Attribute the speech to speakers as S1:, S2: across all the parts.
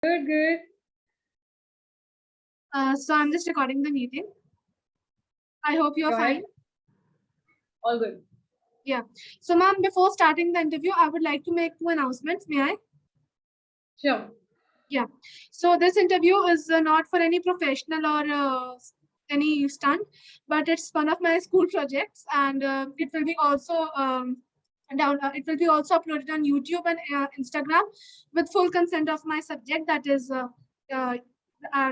S1: Good, good.
S2: So I'm just recording the meeting. I hope you're
S1: Go ahead.
S2: fine.
S1: All good.
S2: Yeah. So ma'am, before starting the interview, I would like to make two announcements. May I?
S1: Sure.
S2: Yeah. So this interview is not for any professional or any stunt, but it's one of my school projects, and it will be also it will be also uploaded on YouTube and Instagram with full consent of my subject, that is uh,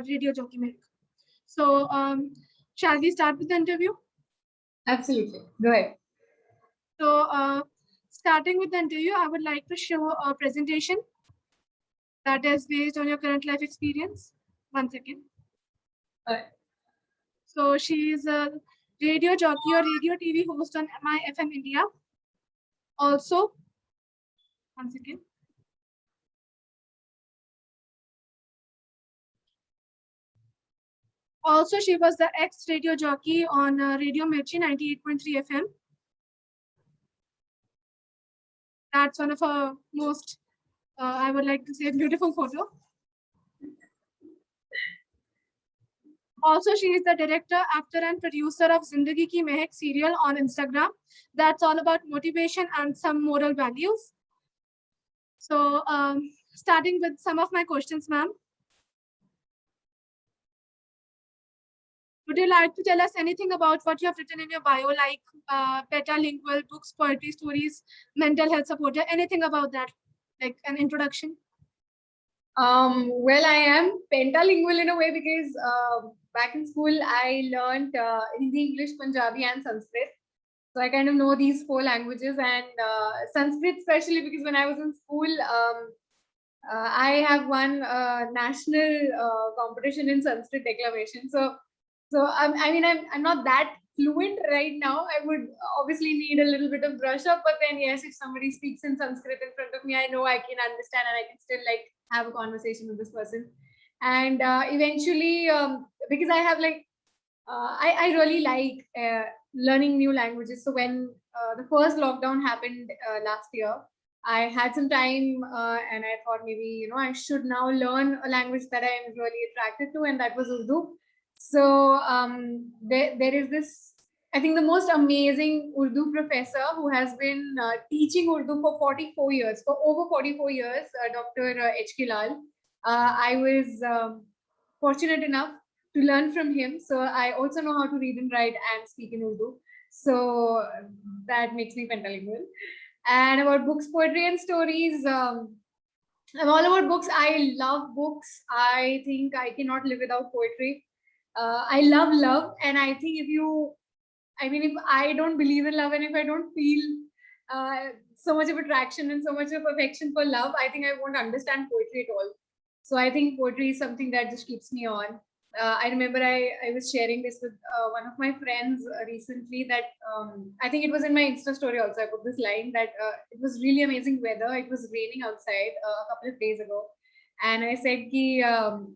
S2: radio jockey Mehak. So shall we start with the interview?
S1: Absolutely. Go ahead.
S2: So, starting with the interview, I would like to show a presentation that is based on your current life experience. One second. So, she is a radio jockey or radio TV host on My FM India. Also, one second. Also, she was the ex-radio jockey on Radio Mirchi 98.3 FM. That's one of her most, I would like to say, beautiful photo. Also, she is the director, actor, and producer of Zindagi Ki Mehak serial on Instagram. That's all about motivation and some moral values. So, starting with some of my questions, ma'am. Would you like to tell us anything about what you have written in your bio, like petalingual books, poetry, stories, mental health supporter, anything about that, like an introduction?
S1: Well, I am pentalingual in a way because back in school I learned Hindi, English, Punjabi, and Sanskrit. So I kind of know these four languages, and Sanskrit especially because when I was in school, I have won national competition in Sanskrit declamation. So I mean, I'm not that fluent right now. I would obviously need a little bit of brush up, but then yes, if somebody speaks in Sanskrit in front of me, I know I can understand and I can still like have a conversation with this person. And eventually, because I have like I really like learning new languages. So when the first lockdown happened last year, I had some time and I thought maybe, I should now learn a language that I am really attracted to, and that was Urdu. So there is this, I think, the most amazing Urdu professor who has been teaching Urdu for 44 years, for over 44 years, Dr. H.K. Lal. I was fortunate enough to learn from him. So I also know how to read and write and speak in Urdu. So that makes me pentalingual. And about books, poetry, and stories, I'm all about books. I love books. I think I cannot live without poetry. I love love, and I think if I don't believe in love and if I don't feel so much of attraction and so much of affection for love, I think I won't understand poetry at all. So I think poetry is something that just keeps me on. I remember I was sharing this with one of my friends recently that I think it was in my Insta story also. I put this line that it was really amazing weather. It was raining outside a couple of days ago. And I said कि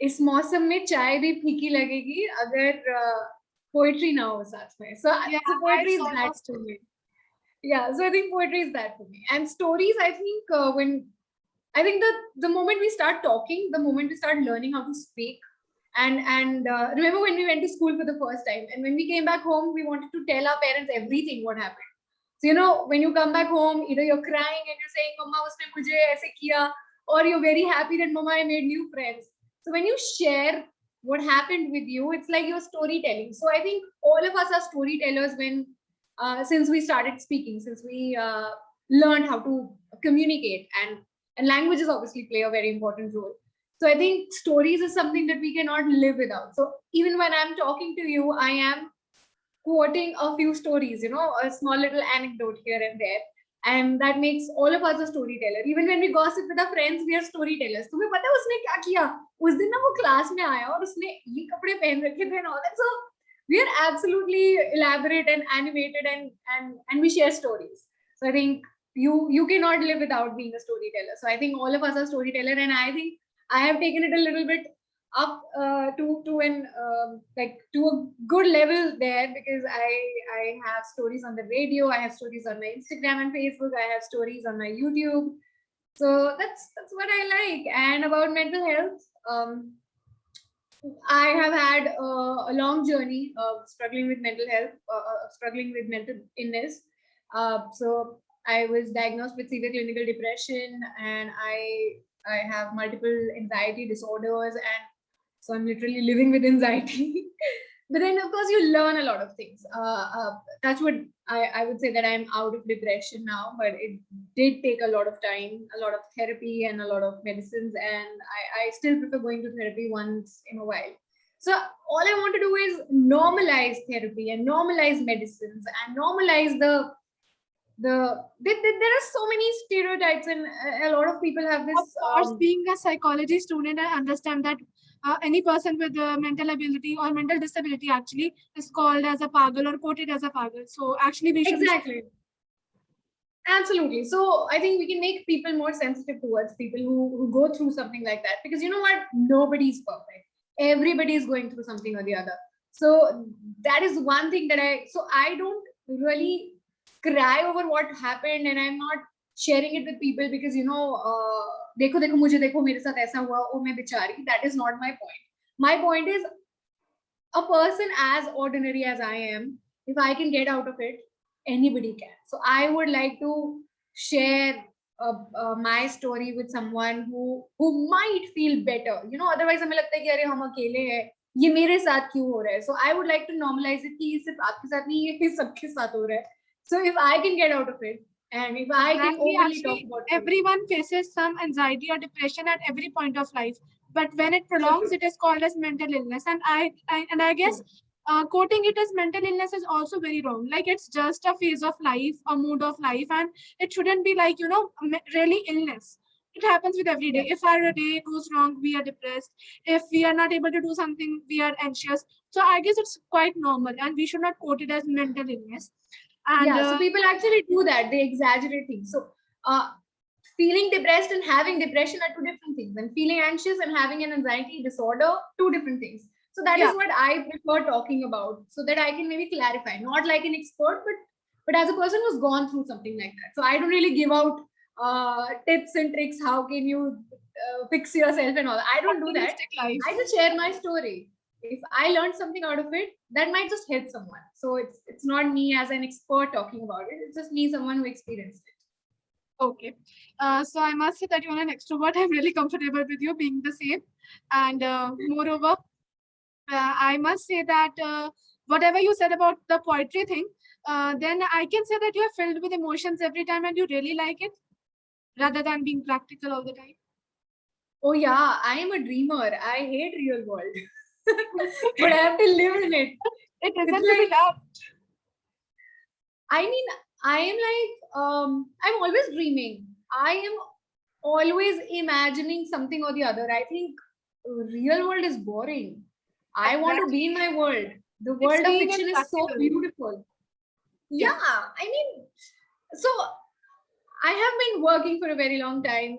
S1: इस मौसम में चाय भी फीकी लगेगी अगर poetry ना हो साथ में. So poetry is that to me. Yeah, so I think poetry is that for me. And stories, I think the moment we start talking, the moment we start learning how to speak, and remember when we went to school for the first time, and when we came back home, we wanted to tell our parents everything what happened. So when you come back home, either you're crying and you're saying, "Mama, usne mujhe aise kiya," or you're very happy that Mama, I made new friends. So when you share what happened with you, it's like you're storytelling. So I think all of us are storytellers since we started speaking, since we learned how to communicate, and languages obviously play a very important role. So I think stories is something that we cannot live without. So even when I'm talking to you, I am quoting a few stories, a small little anecdote here and there. And that makes all of us a storyteller. Even when we gossip with our friends, we are storytellers. तुम्हें पता है उसने क्या किया? उस दिन ना वो क्लास में आया और उसने ये कपड़े पहन रखे थे and all that. So we are absolutely elaborate and animated and we share stories. So I think you cannot live without being a storyteller. So I think all of us are storyteller, and I think I have taken it a little bit up to a good level there, because I have stories on the radio, I have stories on my Instagram and Facebook, I have stories on my YouTube. So that's what I like. And about mental health, I have had a long journey of struggling with mental health, struggling with mental illness. So I was diagnosed with severe clinical depression, and I have multiple anxiety disorders, and so I'm literally living with anxiety. But then, of course, you learn a lot of things. That's what I would say, that I'm out of depression now, but it did take a lot of time, a lot of therapy, and a lot of medicines. And I still prefer going to therapy once in a while. So all I want to do is normalize therapy and normalize medicines and normalize there are so many stereotypes, and a lot of people have this.
S2: Of course, being a psychology student, I understand that any person with mental ability or mental disability actually is called as a pagal or quoted as a pagal. So actually, we should
S1: Exactly. Absolutely. So I think we can make people more sensitive towards people who go through something like that, because you know what? Nobody's perfect. Everybody is going through something or the other. So that is one thing that I don't really cry over what happened, and I'm not sharing it with people because देखो देखो मुझे देखो मेरे साथ ऐसा हुआ, ओ मैं बेचारी. That is not my point. My point is, a person as ordinary as I am, if I can get out of it, anybody can. So I would like to share my story with someone who might feel better. Otherwise हमें लगता है कि अरे हम अकेले हैं, ये मेरे साथ क्यों हो रहा है. So I would like to normalize it कि ये सिर्फ आपके साथ नहीं, ये सबके साथ हो रहा है. So if I can get out of it, and if I can openly talk about it,
S2: everyone faces some anxiety or depression at every point of life. But when it prolongs, it is called as mental illness. And I guess quoting it as mental illness is also very wrong. Like, it's just a phase of life, a mood of life, and it shouldn't be like, really illness. It happens with every day. If our day goes wrong, we are depressed. If we are not able to do something, we are anxious. So I guess it's quite normal, and we should not quote it as mental illness. And
S1: so people actually do that. They exaggerate things. So feeling depressed and having depression are two different things, and feeling anxious and having an anxiety disorder, two different things. So that is what I prefer talking about, so that I can maybe clarify, not like an expert, but as a person who's gone through something like that. So I don't really give out tips and tricks. How can you fix yourself and all? I don't do that. I just share my story. If I learned something out of it, that might just help someone. So it's not me as an expert talking about it. It's just me, someone who experienced it.
S2: Okay. So I must say that you're an extrovert. I'm really comfortable with you being the same. And moreover, I must say that whatever you said about the poetry thing, then I can say that you are filled with emotions every time and you really like it, rather than being practical all the time.
S1: Oh yeah, I am a dreamer. I hate real world. But I have to live in it.
S2: It isn't to be loved.
S1: I mean, I am like, I'm always dreaming. I am always imagining something or the other. I think real world is boring. I want to be in my world. The world of fiction is so beautiful. Yeah, I mean, so I have been working for a very long time,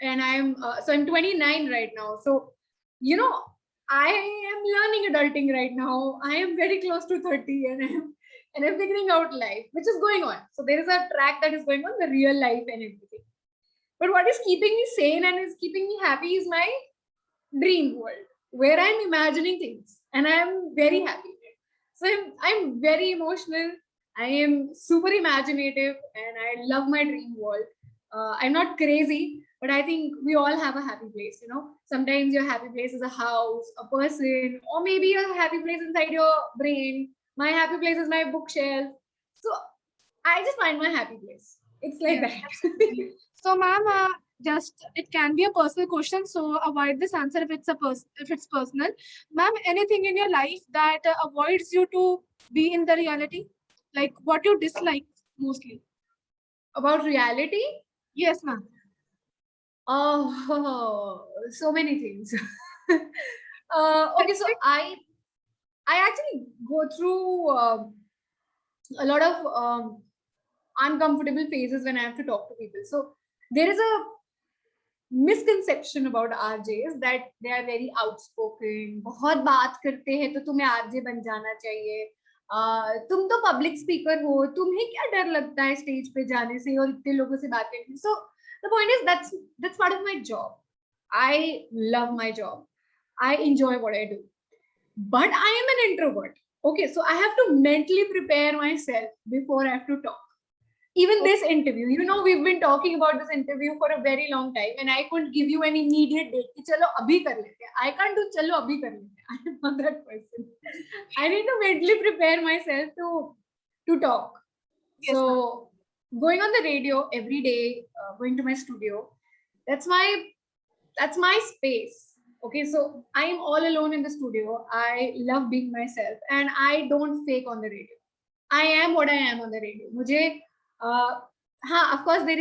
S1: and I'm 29 right now. So I am learning adulting right now. I am very close to 30, and I'm figuring out life, which is going on. So there is a track that is going on, the real life and everything. But what is keeping me sane and is keeping me happy is my dream world, where I'm imagining things, and I'm very happy. So I'm very emotional. I am super imaginative, and I love my dream world. I'm not crazy, but I think we all have a happy place. Sometimes your happy place is a house, a person, or maybe a happy place inside your brain. My happy place is my bookshelf. So I just find my happy place. It's like that.
S2: So, ma'am, it can be a personal question, so avoid this answer if it's personal. Ma'am, anything in your life that avoids you to be in the reality, like what you dislike mostly
S1: about reality?
S2: Yes, ma'am.
S1: Oh, so many things. Okay, so I actually go through a lot of uncomfortable phases when I have to talk to people. So there is a misconception about RJs that they are very outspoken. बहुत बात करते हैं तो तुम्हें RJ बन जाना चाहिए. तुम तो पब्लिक स्पीकर हो, तुम्हें क्या डर लगता है स्टेज पे जाने से और इतने लोगों से बात करने से. So The point is that's part of my job. I love my job. I enjoy what I do. But I am an introvert. Okay, so I have to mentally prepare myself before I have to talk. Even this interview, we've been talking about this interview for a very long time, and I couldn't give you an immediate date. कि चलो अभी कर लेते हैं. I can't do चलो अभी कर लेते हैं. I am not that person. I need to mentally prepare myself to talk.
S2: Yes, ma'am.
S1: So going on the radio every day, going to my studio, that's my space. Okay, so I am all alone in the studio. I love being myself, and I don't fake on the radio. I am what I am on the radio. मुझे of course there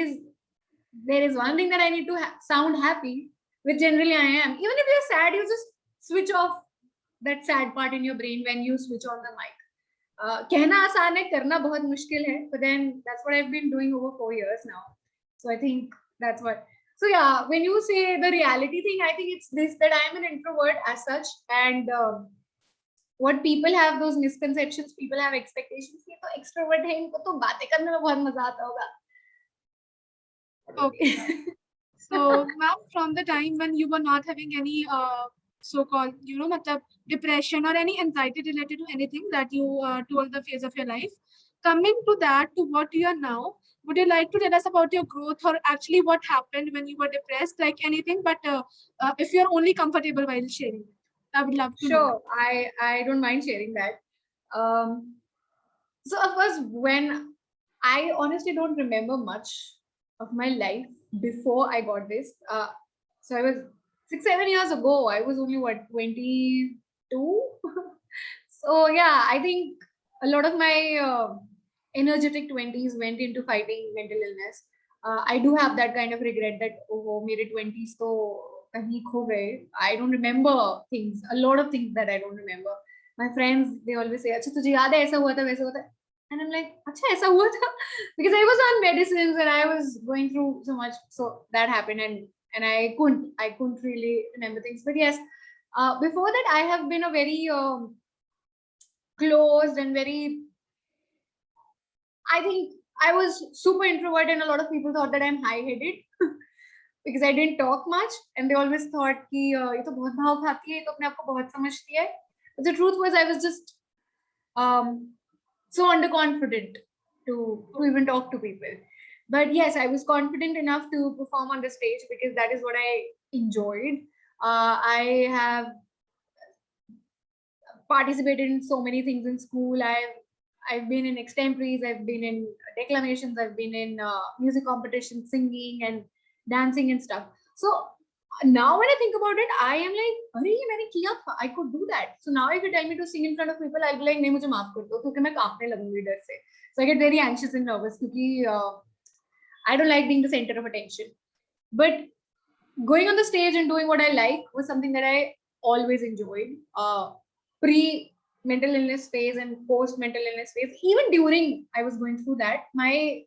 S1: is one thing that I need to sound happy, which generally I am. Even if you're sad, you just switch off that sad part in your brain when you switch on the mic. कहना आसान है, करना बहुत मुश्किल है, but then that's what I've been doing over 4 years now. So I think that's what. So yeah, when you say the reality thing, I think it's this, that I'm an introvert as such, and what people have those misconceptions, people have expectations कि तो extrovert है, इनको तो बातें करने में बहुत मजा आता होगा.
S2: Okay. So, ma'am, from the time when you were not having any so-called, matlab depression or any anxiety related to anything that you told the phase of your life, coming to that, to what you are now, would you like to tell us about your growth, or actually what happened when you were depressed, like anything, but if you're only comfortable while sharing it, I would love to know.
S1: Sure, I don't mind sharing that. So of course, when I honestly don't remember much of my life before I got this. So I was 6-7 years ago. I was only 22. So yeah, I think a lot of my energetic 20s went into fighting mental illness. I do have that kind of regret that मेरे 20s तो कहीं खो गए. I don't remember things, a lot of things that I don't remember. My friends, they always say, अच्छा तुझे याद है ऐसा हुआ था वैसा हुआ था. And I'm like, अच्छा ऐसा हुआ था, because I was on medicines and I was going through so much. So that happened, and I couldn't really remember things. But yes, before that, I have been a very closed and very, I think I was super introvert, and a lot of people thought that I'm high-headed because I didn't talk much, and they always thought कि ये तो बहुत भाव खाती है, ये तो अपने आप को बहुत समझती है. But the truth was, I was just so underconfident to even talk to people. But yes, I was confident enough to perform on the stage because that is what I enjoyed. I have participated in so many things in school. I've been in extemporaries, I've been in declamations, I've been in music competitions, singing and dancing and stuff. So now when I think about it, I am like, अरे ये मैंने किया था, I could do that. So now if you tell me to sing in front of people, I'll be like, नहीं मुझे माफ कर दो, क्योंकि मैं कांपने लगूंगी डर से. So I get very anxious and nervous क्योंकि I don't like being the center of attention. But going on the stage and doing what I like was something that I always enjoyed. Pre mental illness phase and post mental illness phase, even during I was going through that, my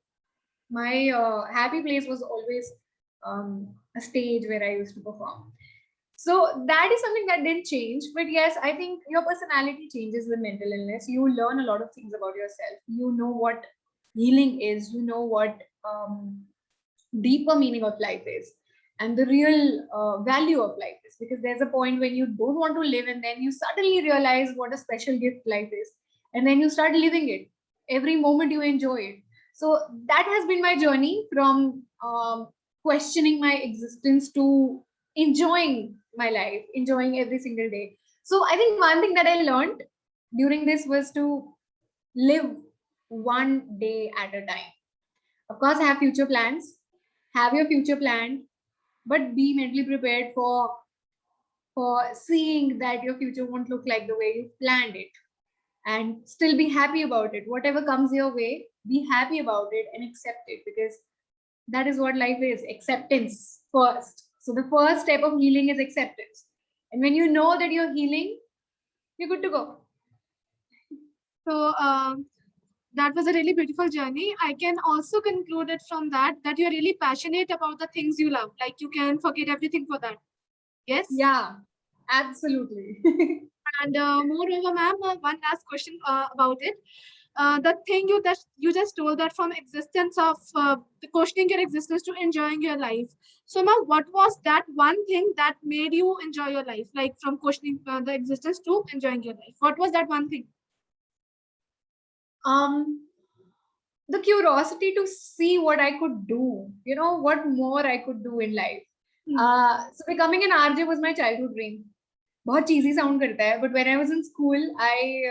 S1: happy place was always a stage where I used to perform. So that is something that didn't change. But yes, I think your personality changes with mental illness. You learn a lot of things about yourself. You know what healing is. You know what deeper meaning of life is, and the real value of life is. Because there's a point when you don't want to live, and then you suddenly realize what a special gift life is, and then you start living it. Every moment you enjoy it. So that has been my journey from questioning my existence to enjoying my life, enjoying every single day. So I think one thing that I learned during this was to live one day at a time. Of course, have future plans, have your future planned, but be mentally prepared for seeing that your future won't look like the way you planned it, and still be happy about it. Whatever comes your way, be happy about it and accept it, because that is what life is. Acceptance first. So the first step of healing is acceptance, and when you know that you're healing, you're good to go.
S2: So that was a really beautiful journey. I can also conclude it from that you're really passionate about the things you love. Like you can forget everything for that. Yes?
S1: Yeah, absolutely.
S2: And moreover, ma'am, one last question about it. the thing you just told, that from existence of questioning your existence to enjoying your life. So now, what was that one thing that made you enjoy your life, like from questioning the existence to enjoying your life? What was that one thing?
S1: The curiosity to see what I could do, what more I could do in life. So becoming an RJ was my childhood dream. बहुत cheesy sound करता है, but when I was in school, I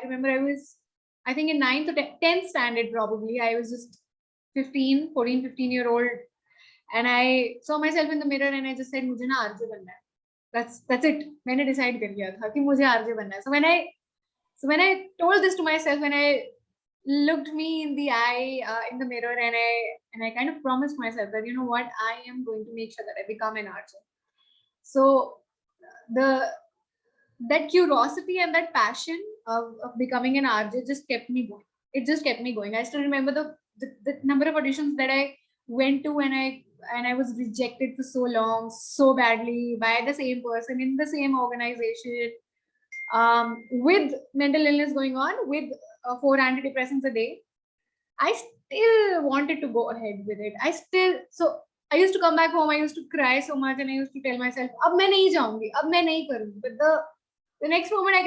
S1: remember I think in 9th or 10th standard probably. I was just 15-year-old, and I saw myself in the mirror and I just said, मुझे ना RJ बनना है. That's it. मैंने decide कर लिया था कि मुझे RJ बनना है. So when I told this to myself, when I looked me in the eye in the mirror, and I kind of promised myself that, you know what, I am going to make sure that I become an archer. So that curiosity and that passion of becoming an RJ just kept me going. It just kept me going. I still remember the number of auditions that I went to, and I was rejected for so long, so badly, by the same person in the same organization, with mental illness going on, with 4 antidepressants a day. I still wanted to go ahead with it. So I used to come back home, I used to cry so much, and I used to tell myself, अब मैं नहीं जाऊंगी, अब मैं नहीं करूंगी. But the next moment I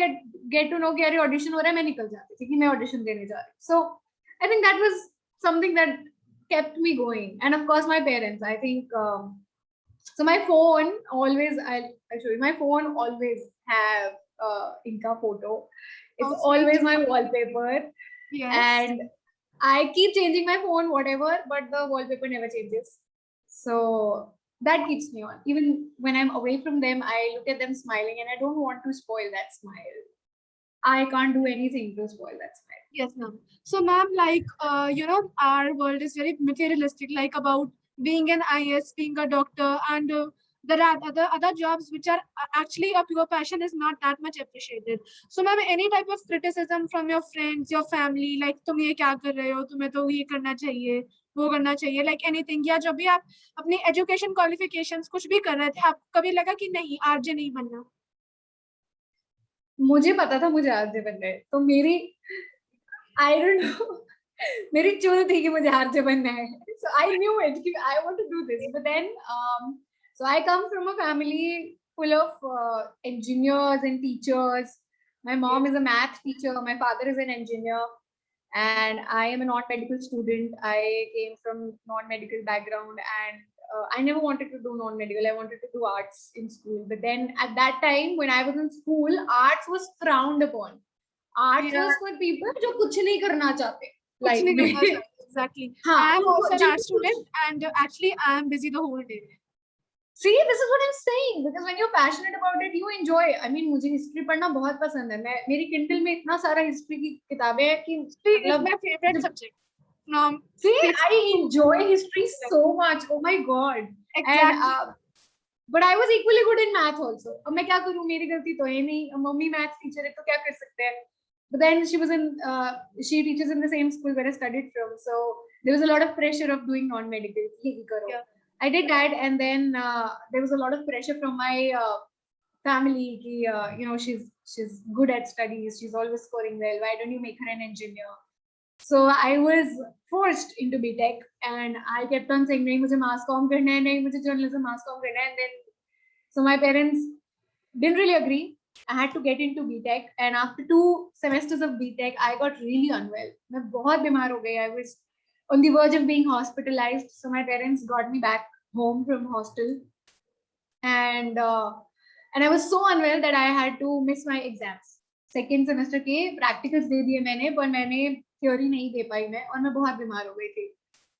S1: get to know कि अरे audition हो रहा है, मैं निकल जाती थी कि मैं audition देने जा रही. So I think that was something that kept me going. And of course my parents, I think, so my phone always, I'll show you, my phone always have Inca photo. It's always my wallpaper.
S2: Yes.
S1: And I keep changing my phone, whatever, but the wallpaper never changes. So that keeps me on. Even when I'm away from them, I look at them smiling and I don't want to spoil that smile. I can't do anything to spoil that smile.
S2: Yes, ma'am. So, ma'am, like, our world is very materialistic, like about being an IS, being a doctor, and there are other jobs which are actually a pure passion is not that much appreciated. So, ma'am, any type of criticism from your friends, your family, like तुम ये क्या कर रहे हो, तुम्हें तो ये करना चाहिए, वो करना चाहिए, like anything, या जब भी आप अपनी education qualifications कुछ भी कर रहे थे, आपको कभी लगा कि नहीं आरजे नहीं बनना?
S1: मुझे पता था मुझे आरजे बनना है, तो मेरी I don't know, मेरी चुल थी कि मुझे आरजे बनना है. So I knew it कि I want to do this. But then so I come from a family full of engineers and teachers. My mom is a math teacher, my father is an engineer, and I am a non-medical student. I came from non-medical background, and I never wanted to do non-medical. I wanted to do arts in school. But then at that time, when I was in school, arts was frowned upon. Arts was for people जो कुछ नहीं करना चाहते.
S2: Like exactly. I am also an art student, and actually I am busy the whole day.
S1: See, this is what I'm saying, because when you're passionate about it, you enjoy. I mean, मुझे history पढ़ना बहुत पसंद है. मेरी Kindle में इतना सारा history की किताबें हैं कि
S2: history is my favorite subject.
S1: See, I enjoy history so much. Oh my god.
S2: Exactly.
S1: And but I was equally good in math also. अब मैं क्या करूँ, मेरी गलती तो है नहीं. मम्मी math teacher है तो क्या कर सकते हैं. But then she teaches in the same school where I studied from. So there was a lot of pressure of doing non-medical. Yeah. I did that, and then there was a lot of pressure from my family. She's good at studies. She's always scoring well. Why don't you make her an engineer? So I was forced into BTech, and I kept on saying, "नहीं मुझे mass comm करना है, नहीं मुझे journalism mass comm करना है." And then, so my parents didn't really agree. I had to get into BTech, and after 2 semesters of BTech, I got really unwell. मैं बहुत बीमार हो गई. I was on the verge of being hospitalized. So my parents got me back home from hostel, and I was so unwell that I had to miss my exams. Second semester के practicals दे दिए मैंने, पर मैंने theory नहीं दे पाई मैं, और मैं बहुत बीमार हो गई थी.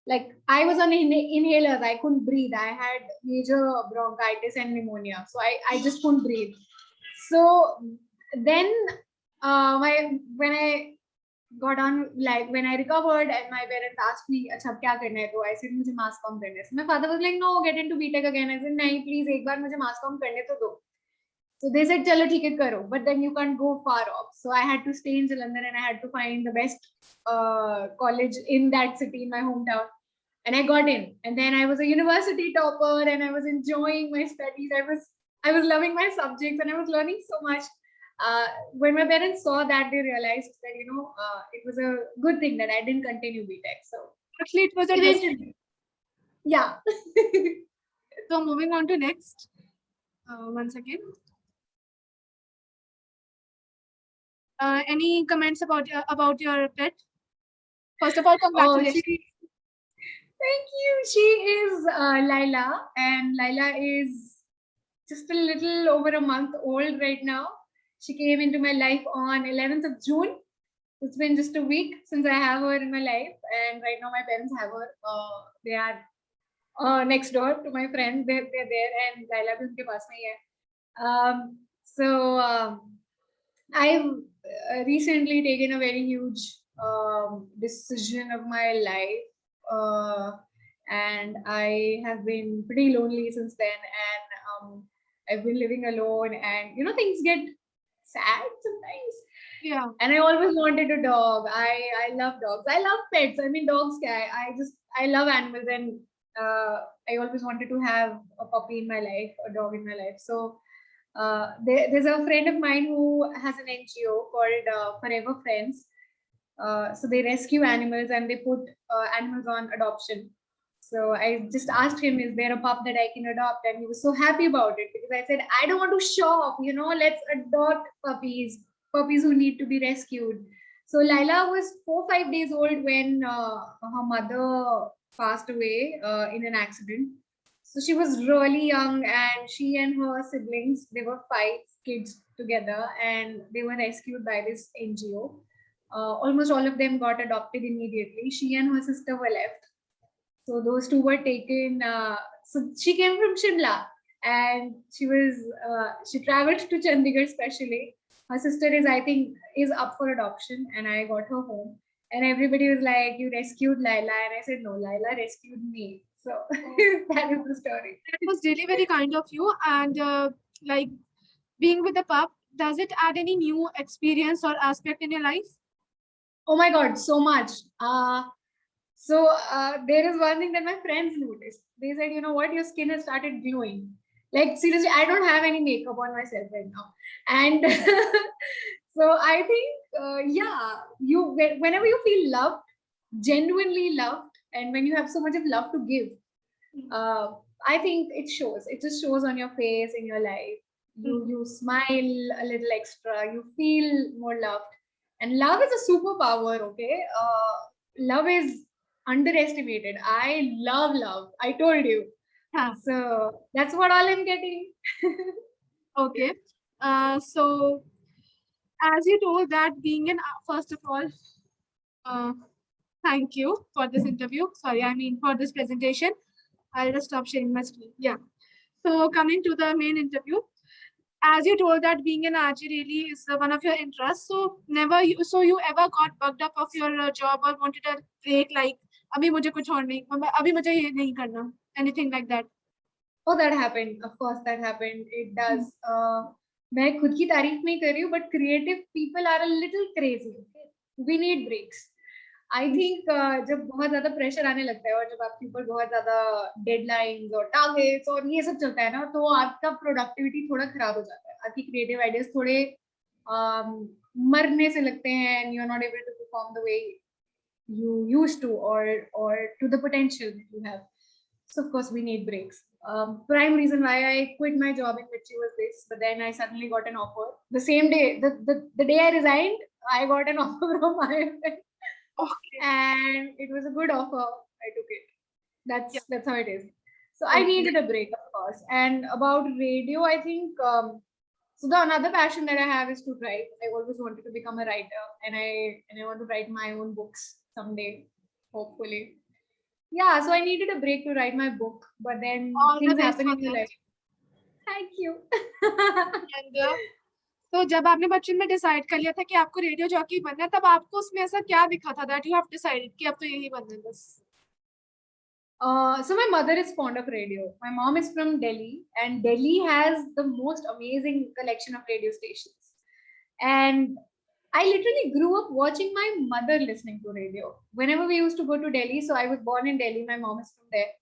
S1: Like I was on inhalers, I couldn't breathe. I had major bronchitis and pneumonia, so I just couldn't breathe. So then when I got on, like when I recovered and my parents asked me, अच्छा क्या करना है, तो I said मुझे mass comm करना है. So my father was like, no, get into BTech again. I said नहीं, please एक बार मुझे mass comm करने तो दो. So they said चलो ठीक है करो, but then you can't go far off. So I had to stay in Jalandhar, and I had to find the best college in that city, in my hometown. And I got in, and then I was a university topper, and I was enjoying my studies. I was loving my subjects, and I was learning so much. when my parents saw that, they realized that it was a good thing that I didn't continue BTech. So
S2: Actually, it was a destiny.
S1: eventually, yeah.
S2: So moving on to next. Once again. Any comments about your pet? First of all,
S1: Oh,
S2: congratulations.
S1: thank you. She is Laila, and Laila is just a little over a month old right now. She came into my life on 11th of June. It's been just a week since I have her in my life, and right now my parents have her. They are next door to my friend. They're there, and Laila bhi unke paas mein hi hai. I've recently taken a very huge decision of my life, and I have been pretty lonely since then. And I've been living alone, and things get sad sometimes.
S2: Yeah.
S1: And I always wanted a dog. I love dogs. I love pets. I mean, dogs. I love animals, and I always wanted to have a puppy in my life, a dog in my life. So there's a friend of mine who has an NGO called Forever Friends. So they rescue animals and they put animals on adoption. So I just asked him, is there a pup that I can adopt? And he was so happy about it because I said, I don't want to shop, let's adopt puppies who need to be rescued. So Laila was 4-5 days old when her mother passed away in an accident. So she was really young, and she and her siblings, they were 5 kids together, and they were rescued by this NGO. Almost all of them got adopted immediately. She and her sister were left. So those two were taken. So she came from Shimla, and she traveled to Chandigarh specially. Her sister is up for adoption, and I got her home. And everybody was like, "You rescued Laila," and I said, "No, Laila rescued me." So that is the story.
S2: That was really very kind of you. And like being with the pup, does it add any new experience or aspect in your life?
S1: Oh my God, so much. There is one thing that my friends noticed. They said, you know what, your skin has started glowing. Like seriously, I don't have any makeup on myself right now. And so I think, whenever you feel loved, genuinely loved, and when you have so much of love to give, I think it shows. It just shows on your face, in your life. You smile a little extra. You feel more loved, and love is a superpower. Okay, love is underestimated. I love love. I told you.
S2: Yeah.
S1: So that's what all I'm getting.
S2: Okay. So as you told that being an first of all, thank you for this interview. Sorry, I mean for this presentation. I'll just stop sharing my screen. Yeah. So coming to the main interview, as you told that being an RJ really is one of your interests. So you ever got bugged up of your job or wanted a break, like अभी मुझे कुछ और नहीं, अभी मुझे ये नहीं करना, anything like that?
S1: Oh, that happened. Of course, that happened. It does. मैं खुद की तारीफ नहीं कर रही हूँ, but creative people are a little crazy. Okay? We need breaks. I think जब बहुत ज्यादा प्रेशर आने लगता है और जब आपके ऊपर बहुत ज्यादा डेडलाइंस और टारगेट्स और ये सब चलता है ना, तो आपका प्रोडक्टिविटी थोड़ा खराब हो जाता है. आपकी क्रिएटिव आइडियाज थोड़े मरने से लगते हैं, and you're not able to perform the way you used to, or to the potential that you have. So of course we need breaks. Prime reason why I quit my job in Vichy was this, but then I suddenly got an offer. The same day, the day I resigned, I got an offer from IFL. Okay. And it was a good offer. I took it. That's how it is. So I needed a break, of course. And about radio, I think so the another passion that I have is to write. I always wanted to become a writer, and I want to write my own books someday, hopefully. Yeah, so I needed a break to write my book, but then things happen in your life. Thank you.
S2: And तो जब आपने बचपन में decide कर लिया था कि आपको रेडियो जॉकी बनना है, तब आपको उसमें ऐसा क्या दिखा था that you have decided कि अब तो यही बनना है बस?
S1: So my mother is fond of radio. My mom is from Delhi, and Delhi has the most amazing collection of radio stations. And I literally grew up watching my mother listening to radio. Whenever we used to go to Delhi, so I was born in Delhi, my mom is from there.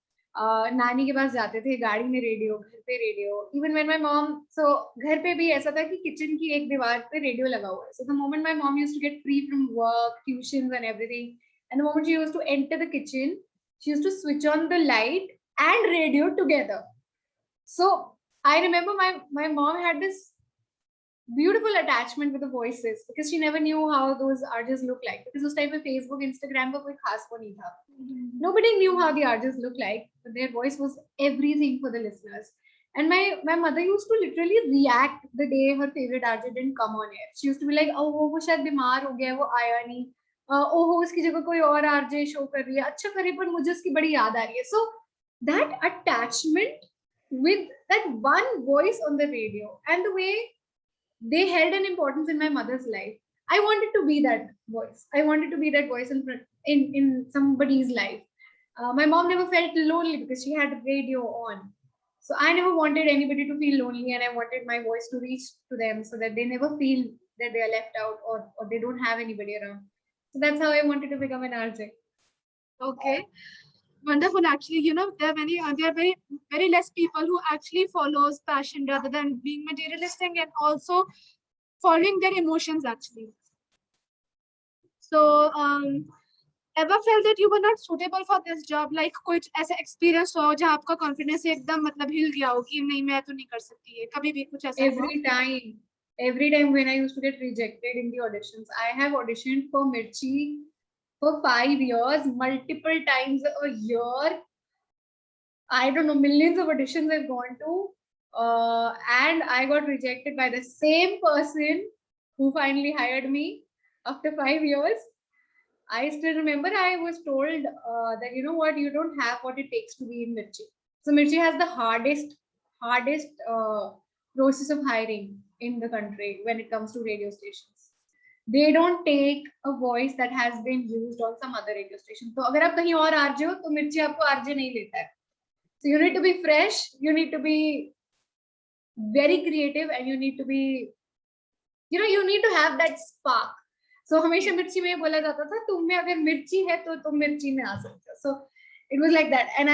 S1: नानी के पास जाते थे, गाड़ी में radio, घर पे radio. Even when my mom, so घर पे भी ऐसा था कि किचन की एक दीवार पे रेडियो लगा हुआ है. So the moment my mom used to get free from work, tuitions and everything, and the moment she used to enter the kitchen, she used to switch on the light and radio together. So I remember my mom had this beautiful attachment with the voices because she never knew how those artists look like, because उस time पे Facebook, Instagram का कोई खास वो नहीं था. Nobody knew how the artists look like, but their voice was everything for the listeners. And my mother used to literally react the day her favorite artist didn't come on air. She used to be like, oh वो शायद बीमार हो गया, वो आया नहीं, ओहो उसकी जगह कोई और आरजे शो कर रही है, अच्छा करे पर मुझे उसकी बड़ी याद आ रही है. So that attachment with that one voice on the radio and the way they held an importance in my mother's life. I wanted to be that voice. I wanted to be that voice in somebody's life. My mom never felt lonely because she had radio on. So I never wanted anybody to feel lonely, and I wanted my voice to reach to them so that they never feel that they are left out, or they don't have anybody around. So that's how I wanted to become an RJ.
S2: Okay. Wonderful. Actually, you know, there are very less people who actually follows passion rather than being materialistic and also following their emotions actually. So ever felt that you were not suitable for this job? Like कोई ऐसा experience हो जहाँ आपका confidence एकदम मतलब हिल गया हो कि नहीं मैं तो नहीं कर सकती है, कभी भी कुछ ऐसा हुआ?
S1: Every time when I used to get rejected in the auditions, I have auditioned for Mirchi for 5 years, multiple times a year. I don't know, millions of auditions I've gone to, and I got rejected by the same person who finally hired me after 5 years. I still remember I was told that, you know what, you don't have what it takes to be in Mirchi. So Mirchi has the hardest process of hiring in the country when it comes to radio stations. They don't take a voice that has been used on some other radio station. So अगर आप कहीं और RJ हो तो मिर्ची आपको RJ नहीं लेता है. So you need to be fresh, you need to be very creative, and you need to be, you know, you need to have that spark. So हमेशा मिर्ची में बोला जाता था तुम में अगर मिर्ची है तो तुम मिर्ची में आ सकते हो. So it was like that, and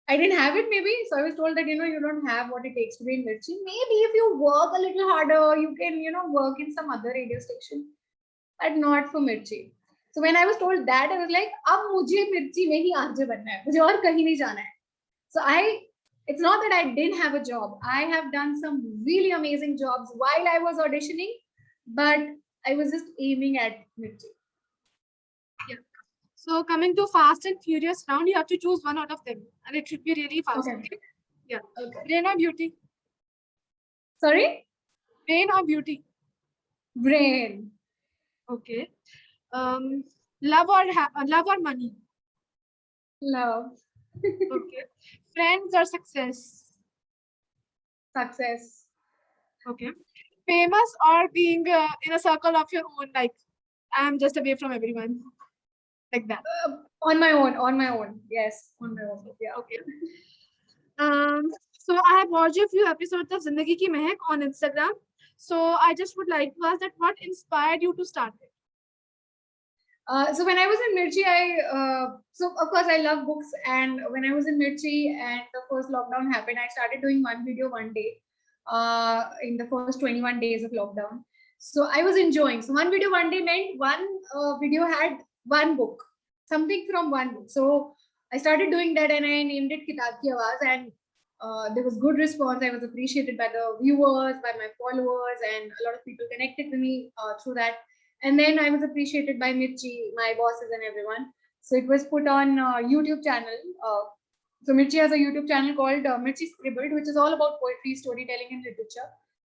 S1: I didn't have it maybe. So I was told that, you know, you don't have what it takes to be in Mirchi. Maybe if you work a little harder, you can, you know, work in some other radio station, but not for Mirchi. So when I was told that, I was like, अब मुझे मिर्ची में ही RJ बनना है, मुझे और कहीं नहीं जाना है. So it's not that I didn't have a job. I have done some really amazing jobs while I was auditioning, but I was just aiming at Mirchi.
S2: Yeah. So coming to Fast and Furious round, you have to choose one out of them, and it should be really fast. Okay. Yeah. Okay. Brain or beauty?
S1: Sorry?
S2: Brain or beauty?
S1: Brain.
S2: Okay. Love or money?
S1: Love.
S2: Okay. Friends or success?
S1: Success.
S2: Okay. Famous or being in a circle of your own, like I'm just away from everyone, like that.
S1: On my own. Yes, on my own. Yeah.
S2: Okay. So I have watched a few episodes of Zindagi Ki Mehak on Instagram. So I just would like to ask that what inspired you to start it?
S1: So when I was in Mirchi, so of course I love books, and when I was in Mirchi and the first lockdown happened, I started doing one video one day in the first 21 days of lockdown. So I was enjoying. So one video one day meant one video had one book, something from one book. So I started doing that, and I named it Kitab Ki Awaaz, and there was good response. I was appreciated by the viewers, by my followers, and a lot of people connected with me through that. And then I was appreciated by Mirchi, my bosses, and everyone. So it was put on YouTube channel. So Mirchi has a YouTube channel called Mirchi Scribbled, which is all about poetry, storytelling, and literature.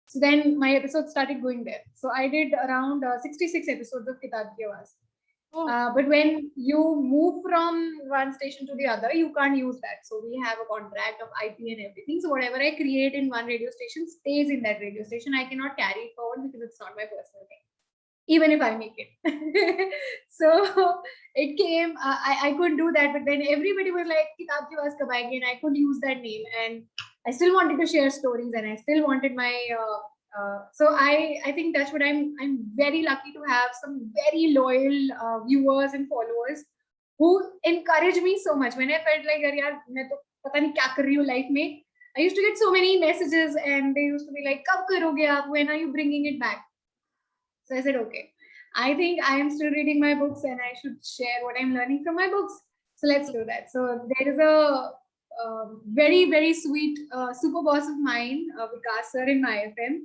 S1: So then my episodes started going there. So I did around 66 episodes of Kitab Ki Awaaz. But when you move from one station to the other, you can't use that. So we have a contract of IP and everything. So whatever I create in one radio station stays in that radio station. I cannot carry it forward because it's not my personal thing, even if I make it. So it came, I couldn't do that, but then everybody was like, Kitab Ki Awaaz kab aayegi? And I could use that name, and I still wanted to share stories, and I still wanted my, so I think that's what I'm very lucky to have some very loyal viewers and followers who encouraged me so much when I felt like यार मैं तो पता नहीं क्या कर रही हूँ life में. I used to get so many messages and they used to be like, कब करोगे आप? When are you bringing it back? So I said, okay, I think I am still reading my books and I should share what I'm learning from my books. So let's do that. So there is a very, very sweet super boss of mine, Vikas sir in my FM,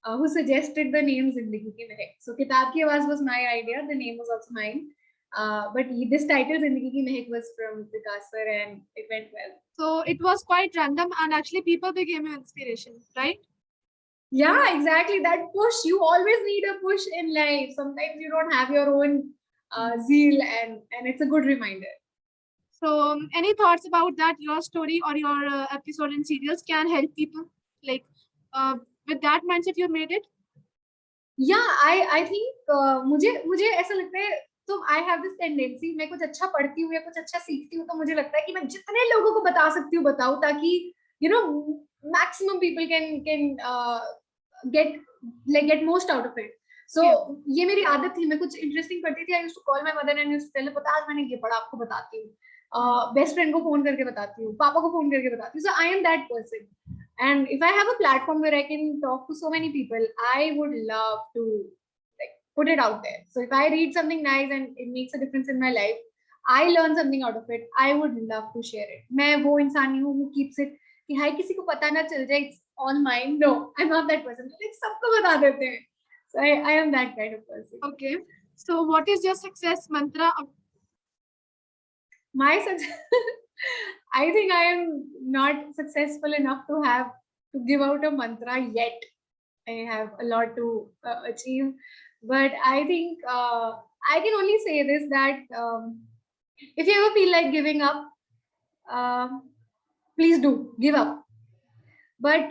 S1: who suggested the name Zindagi Ki Mehek. So Kitab Ki Awaaz was my idea. The name was also mine. But this title Zindagi Ki Mehek was from Vikas sir and it went well.
S2: So it was quite random and actually people became your inspiration, right?
S1: Yeah, exactly. That push. You always need a push in life. Sometimes you don't have your own zeal, and it's a good reminder.
S2: So any thoughts about that? Your story or your episode in serials can help people, like with that mindset you made it.
S1: Yeah, I think मुझे ऐसा लगता है. तो I have this tendency. मैं कुछ अच्छा पढ़ती हूँ या कुछ अच्छा सीखती हूँ तो मुझे लगता है कि मैं जितने लोगों को बता सकती हूँ बताऊँ, ताकि you know maximum people can get most out of it. So ये मेरी आदत थी. मैं कुछ इंटरेस्टिंग पढ़ती थी. I used to call my mother and used to tell her, पता आज मैंने ये पढ़ा, आपको बताती हूँ. बेस्ट फ्रेंड को फोन करके बताती हूँ, पापा को फोन करके बताती हूँ. So I am that person. And if I have a platform where I can talk to so many people, I would love to like put it out there. So if I read something nice and it makes a difference in my life, I learn something out of it, I would love to share it. मैं वो इंसान नहीं हूँ who keeps it कि हाय किसी को पता ना चल जाए, it's on mine. No, I'm not that person. Like सबको बता देते हैं. So I am that kind of person.
S2: Okay. So what is your success mantra?
S1: My success, I think I am not successful enough to give out a mantra yet. I have a lot to achieve, but I think I can only say this, that if you ever feel like giving up, please do give up, but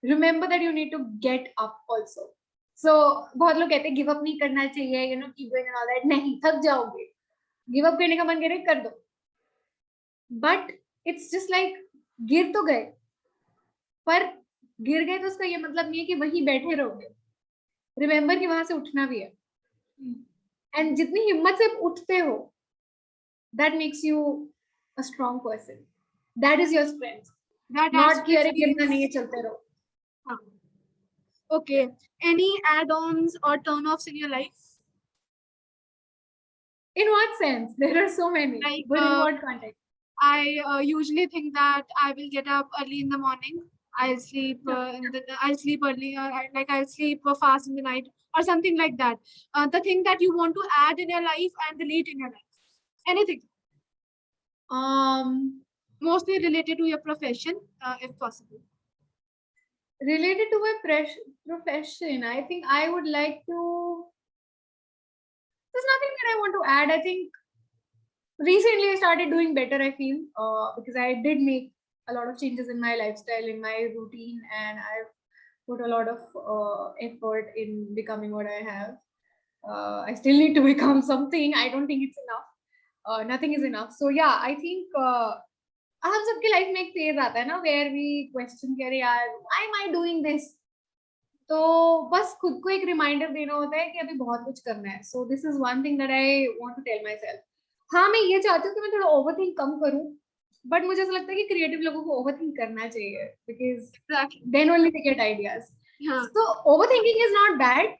S1: remember that you need to get up also. So बहुत लोग कहते हैं give up नहीं करना चाहिए, keep going and all that. नहीं, थक जाओगे. Give up करने का मन करे कर दो. But it's just like गिर तो गए, पर गिर गए तो उसका ये मतलब नहीं है कि वहीं बैठे रहोगे. रिमेंबर कि वहां से उठना भी है. एंड जितनी हिम्मत से उठते हो, that makes you a strong person. That is your strength. Not कि अरे गिरना नहीं है, चलते रहो.
S2: Okay. Any add-ons or turn-offs in your life?
S1: In what sense? There are so many.
S2: Like,
S1: but in what context?
S2: I usually think that I will get up early in the morning. I'll sleep I'll sleep early, or I'll sleep fast in the night, or something like that. The thing that you want to add in your life and delete in your life. Anything. Mostly related to your profession, if possible.
S1: Related to my profession, I think I would like to. There's nothing that I want to add. I think recently I started doing better, I feel, because I did make a lot of changes in my lifestyle, in my routine, and I've put a lot of effort in becoming what I have. I still need to become something. I don't think it's enough. Nothing is enough. So yeah, I think हम सबके life में एक phase आता है ना, where we question कि अरे यार why am I doing this. तो बस खुद को एक रिमाइंडर देना होता है कि अभी बहुत कुछ करना है. So this is one thing that I want to tell myself. हाँ, मैं ये चाहती हूँ कि मैं थोड़ा ओवरथिंक कम करूँ, बट मुझे ऐसा लगता है कि क्रिएटिव लोगों को ओवरथिंक करना चाहिए, because then only they get ideas. So overthinking is not bad,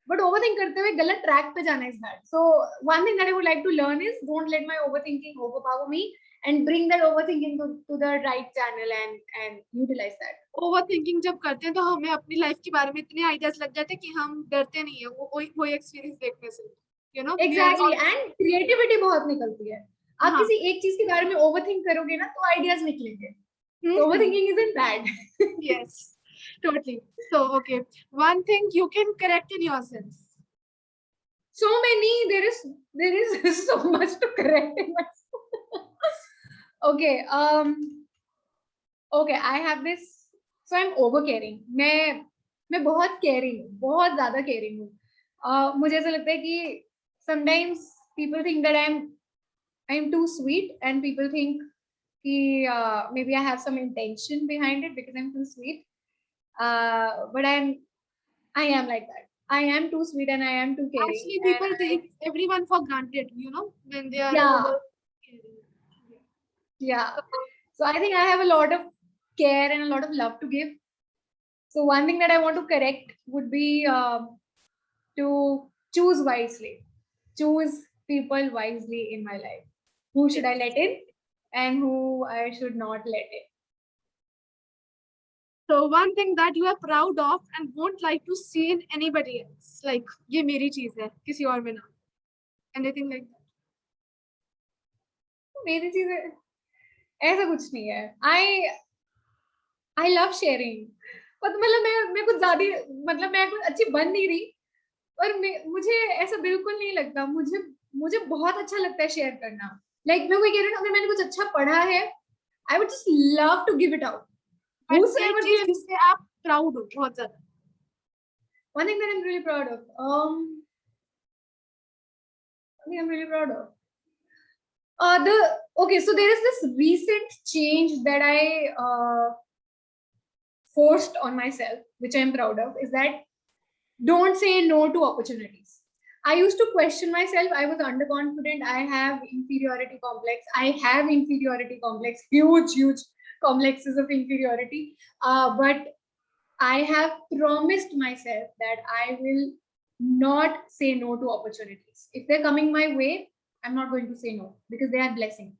S1: but overthink करते हुए गलत ट्रैक पे जाना is bad. So one thing that I would like to learn is don't let my overthinking overpower me and bring that overthinking to the right channel and utilize that.
S2: Overthinking जब करते हैं तो हमें अपनी life के बारे में इतने आइडियाज लग जाते हैं कि हम डरते नहीं है वो एक्सपीरियंस देखने से,
S1: Exactly. And creativity बहुत निकलती है. आप किसी एक चीज के बारे में ओवरथिंक करोगे ना तो आइडियाज निकलेंगे. So overthinking isn't bad.
S2: Yes, totally. So okay, one thing you can correct in yourself.
S1: So many. There is so much to correct in myself. Okay. Okay, I have this. So I'm over caring. मैं बहुत caring हूँ, बहुत ज़्यादा caring हूँ. मुझे ऐसा लगता है कि sometimes people think that I'm too sweet, and people think कि maybe I have some intention behind it because I'm too sweet. But I am like that. I am too sweet and I am too caring.
S2: Actually, people take everyone for granted, you know, when they are
S1: Yeah.
S2: over caring.
S1: Yeah. So I think I have a lot of care and a lot of love to give. So one thing that I want to correct would be to choose wisely. Choose people wisely in my life. Who should I let in and who I should not let in.
S2: So one thing that you are proud of and won't like to see in anybody else, like ये मेरी चीज है, किसी और में ना. Anything like that.
S1: मेरी चीजें ऐसा कुछ नहीं है. I love sharing. और मतलब मैं कुछ ज्यादा मतलब मैं कुछ अच्छी बन नहीं रही और मुझे ऐसा बिल्कुल नहीं लगता. मुझे बहुत अच्छा लगता है शेयर करना. लाइक मैं कोई कह रही हूँ अगर मैंने कुछ अच्छा पढ़ा है I would just love to give it out.
S2: ये चीज जिससे आप proud हो बहुत ज़्यादा.
S1: One thing that I'm really proud of. One thing I'm really proud of. So there is this recent change that I forced on myself, which I'm proud of, is that don't say no to opportunities. I used to question myself. I was underconfident. I have inferiority complex, huge complexes of inferiority. But I have promised myself that I will not say no to opportunities. If they're coming my way, I'm not going to say no because they are blessing.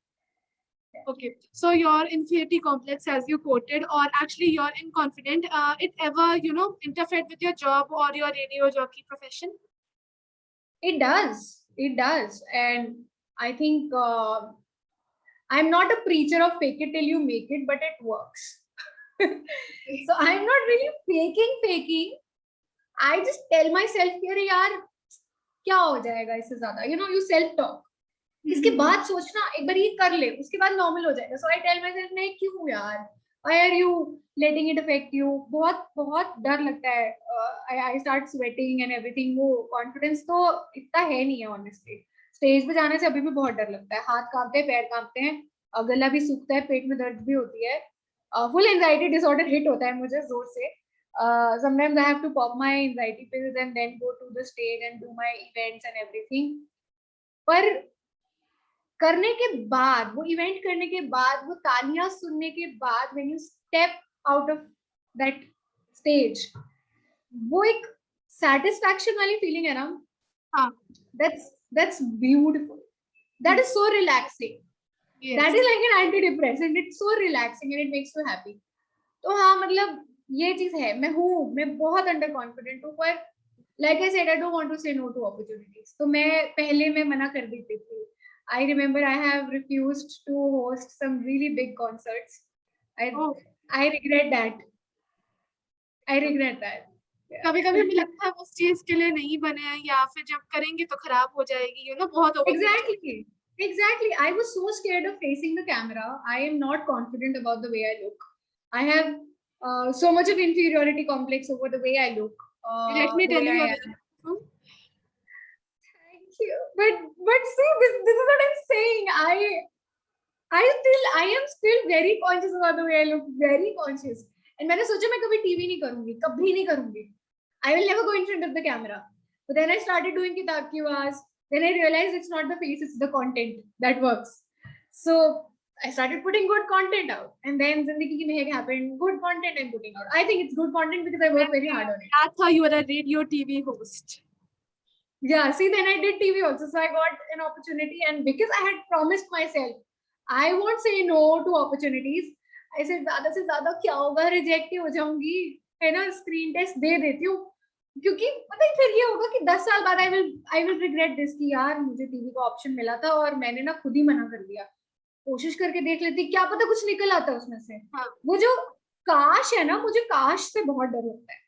S2: Okay, so your inferiority complex, as you quoted, or actually you're inconfident, it ever, you know, interfered with your job or your radio jockey profession?
S1: It does. It does. And I think I'm not a preacher of fake it till you make it, but it works. So I'm not really faking. I just tell myself, अरे यार क्या हो जाएगा इससे ज्यादा, you know, you self talk. इसके बाद सोचना एक बार ये कर ले, उसके बाद नॉर्मल हो जाएगा. So I tell myself मैं क्यों यार, why are you letting it affect you? बहुत डर लगता है. I start sweating and everything. वो confidence तो इतना है नहीं है honestly. स्टेज पे जाने से अभी भी बहुत डर लगता है. हाथ कांपते हैं, पैर कांपते हैं, गला भी सूखता है, पेट में दर्द भी होती है. Full anxiety disorder hit होता है मुझे जोर से. Sometimes I have to pop my anxiety pills and then go to the stage and do my events and everything. पर करने के बाद, वो इवेंट करने के बाद, वो तालियां सुनने के बाद, when you step out of that stage, वो एक satisfaction वाली feeling है ना. हाँ. That's beautiful. That is so relaxing. Yes. That is like an antidepressant. It's so relaxing and it makes you happy. तो हाँ मतलब ये चीज है. मैं बहुत अंडर कॉन्फिडेंट हूँ, पर like I said, I don't want to say no to opportunities. तो मैं मना कर देती थी. I remember I have refused to host some really big concerts. I regret that.
S2: कभी-कभी मुझे लगता है उस चीज के लिए नहीं बने हैं या फिर जब करेंगे तो खराब हो जाएगी, you know, बहुत
S1: Exactly. I was so scared of facing the camera. I am not confident about the way I look. I have so much of inferiority complex over the way I look.
S2: Let me tell you.
S1: Thank you. But see, this is what I'm saying. I am still very conscious about the way I look. Very conscious. And मैंने सोचा मैं कभी TV नहीं करूँगी, कभी नहीं करूँगी. I will never go in front of the camera. But then I started doing Kitab Ki Awaaz. Then I realized it's not the face, it's the content that works. So I started putting good content out. And then Zindagi Ki Mehek happened. Good content I'm putting out. I think it's good content because I work very hard on it.
S2: That's how you were a radio TV host.
S1: Yeah, see, then I did TV also. So I got an opportunity. And because I had promised myself, I won't say no to opportunities. I said, ज़्यादा से ज़्यादा क्या होगा, reject ही हो जाऊंगी, है ना, screen test दे देती हूँ. क्योंकि पता है फिर ये होगा कि 10 साल बाद I will regret this कि यार मुझे टीवी का ऑप्शन मिला था और मैंने ना खुद ही मना कर दिया. कोशिश करके देख लेती, क्या पता कुछ निकल आता उसमें से. हाँ. वो जो काश है ना, मुझे काश से बहुत डर लगता है.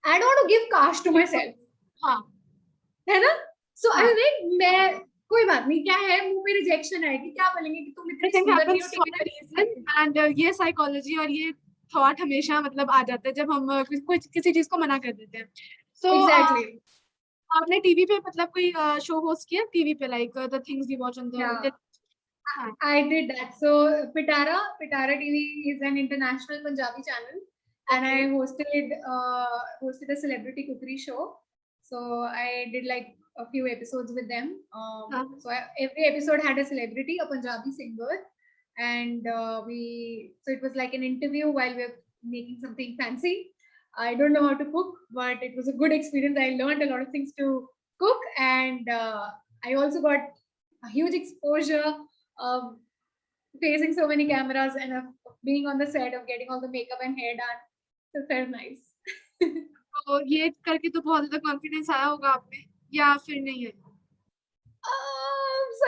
S1: I don't want to give काश to myself. हाँ. है ना. So I think मैं कोई बात नहीं, क्या है मुंह पे रिजेक्शन आएगी, क्या बोलेंगे कि तुम इतनी सुंदर नहीं हो टीवी में.
S2: एंड ये साइकोलॉजी और ये थॉट हमेशा मतलब आ जाता है जब हम किसी चीज को मना कर देते हैं. So
S1: exactly.
S2: आपने टीवी पे मतलब कोई शो होस्ट किया टीवी पे, like the things we watch on the.
S1: I did that. So Pitara TV is an international Punjabi channel, and I hosted a celebrity cookery show. So I did like a few episodes with them.
S2: Uh,
S1: Every episode had a celebrity, a Punjabi singer, and so it was like an interview while we were making something fancy. I don't know how to cook, but it was a good experience. I learned a lot of things to cook, and I also got a huge exposure of facing so many cameras and of being on the set of getting all the makeup and hair done. So it felt nice.
S2: तो ये करके तो बहुत ज्यादा confidence आया होगा आप में या फिर नहीं है?
S1: So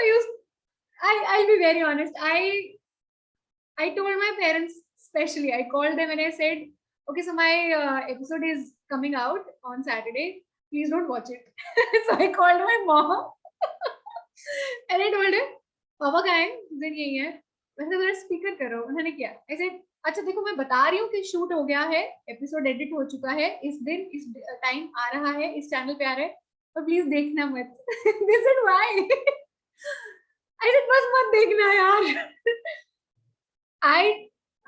S1: I'll be very honest. I told my parents, especially, I called them and I said, okay, so my episode is coming out on Saturday. Please don't watch it. So I called my mom and I told her, पापा कहाँ है? दिन यही है. वैसे मेरा speaker करो. उन्होंने किया. I said, अच्छा देखो मैं बता रही हूँ कि शूट हो गया है, एपिसोड एडिट हो चुका है, इस दिन इस टाइम आ रहा है, इस चैनल पे आ रहा है, पर प्लीज देखना मत. They said why? I said बस मत देखना यार.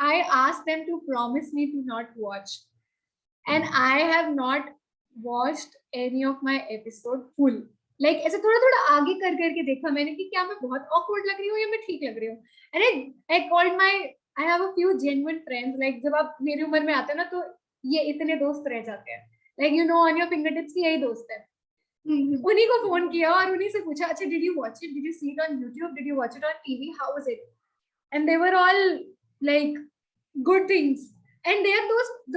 S1: I asked them to promise me to not watch, and I have not watched any of my episode full. Like ऐसे थोड़ा थोड़ा आगे कर करके देखा मैंने कि क्या मैं बहुत awkward लग रही हूँ या मैं ठीक लग रही हूँ. And I called my I have a few genuine friends. Like जब आप मेरी उम्र में आते हो ना तो ये इतने दोस्त रह जाते हैं. Like you know on your fingertips कि यही दोस्त है. उन्हीं को फोन किया और उन्हीं से पूछा अच्छा did you watch it? Did you see it on YouTube? Did you watch it on TV? How was it? And they were all like good things, and they are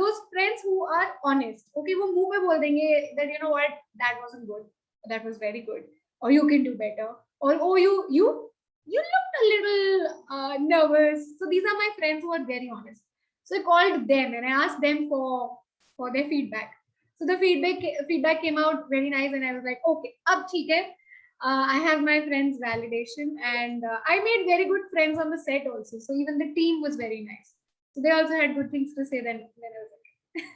S1: those friends who are honest. Okay, वो मुंह पे बोल देंगे that you know what, that wasn't good, that was very good, or you can do better, or oh you looked a little nervous. So these are my friends who are very honest. So I called them and I asked them for their feedback. So the feedback came out very nice, and I was like, okay, अब ठीक है. I have my friends' validation, and I made very good friends on the set also. So even the team was very nice. So they also had good things to say then when I was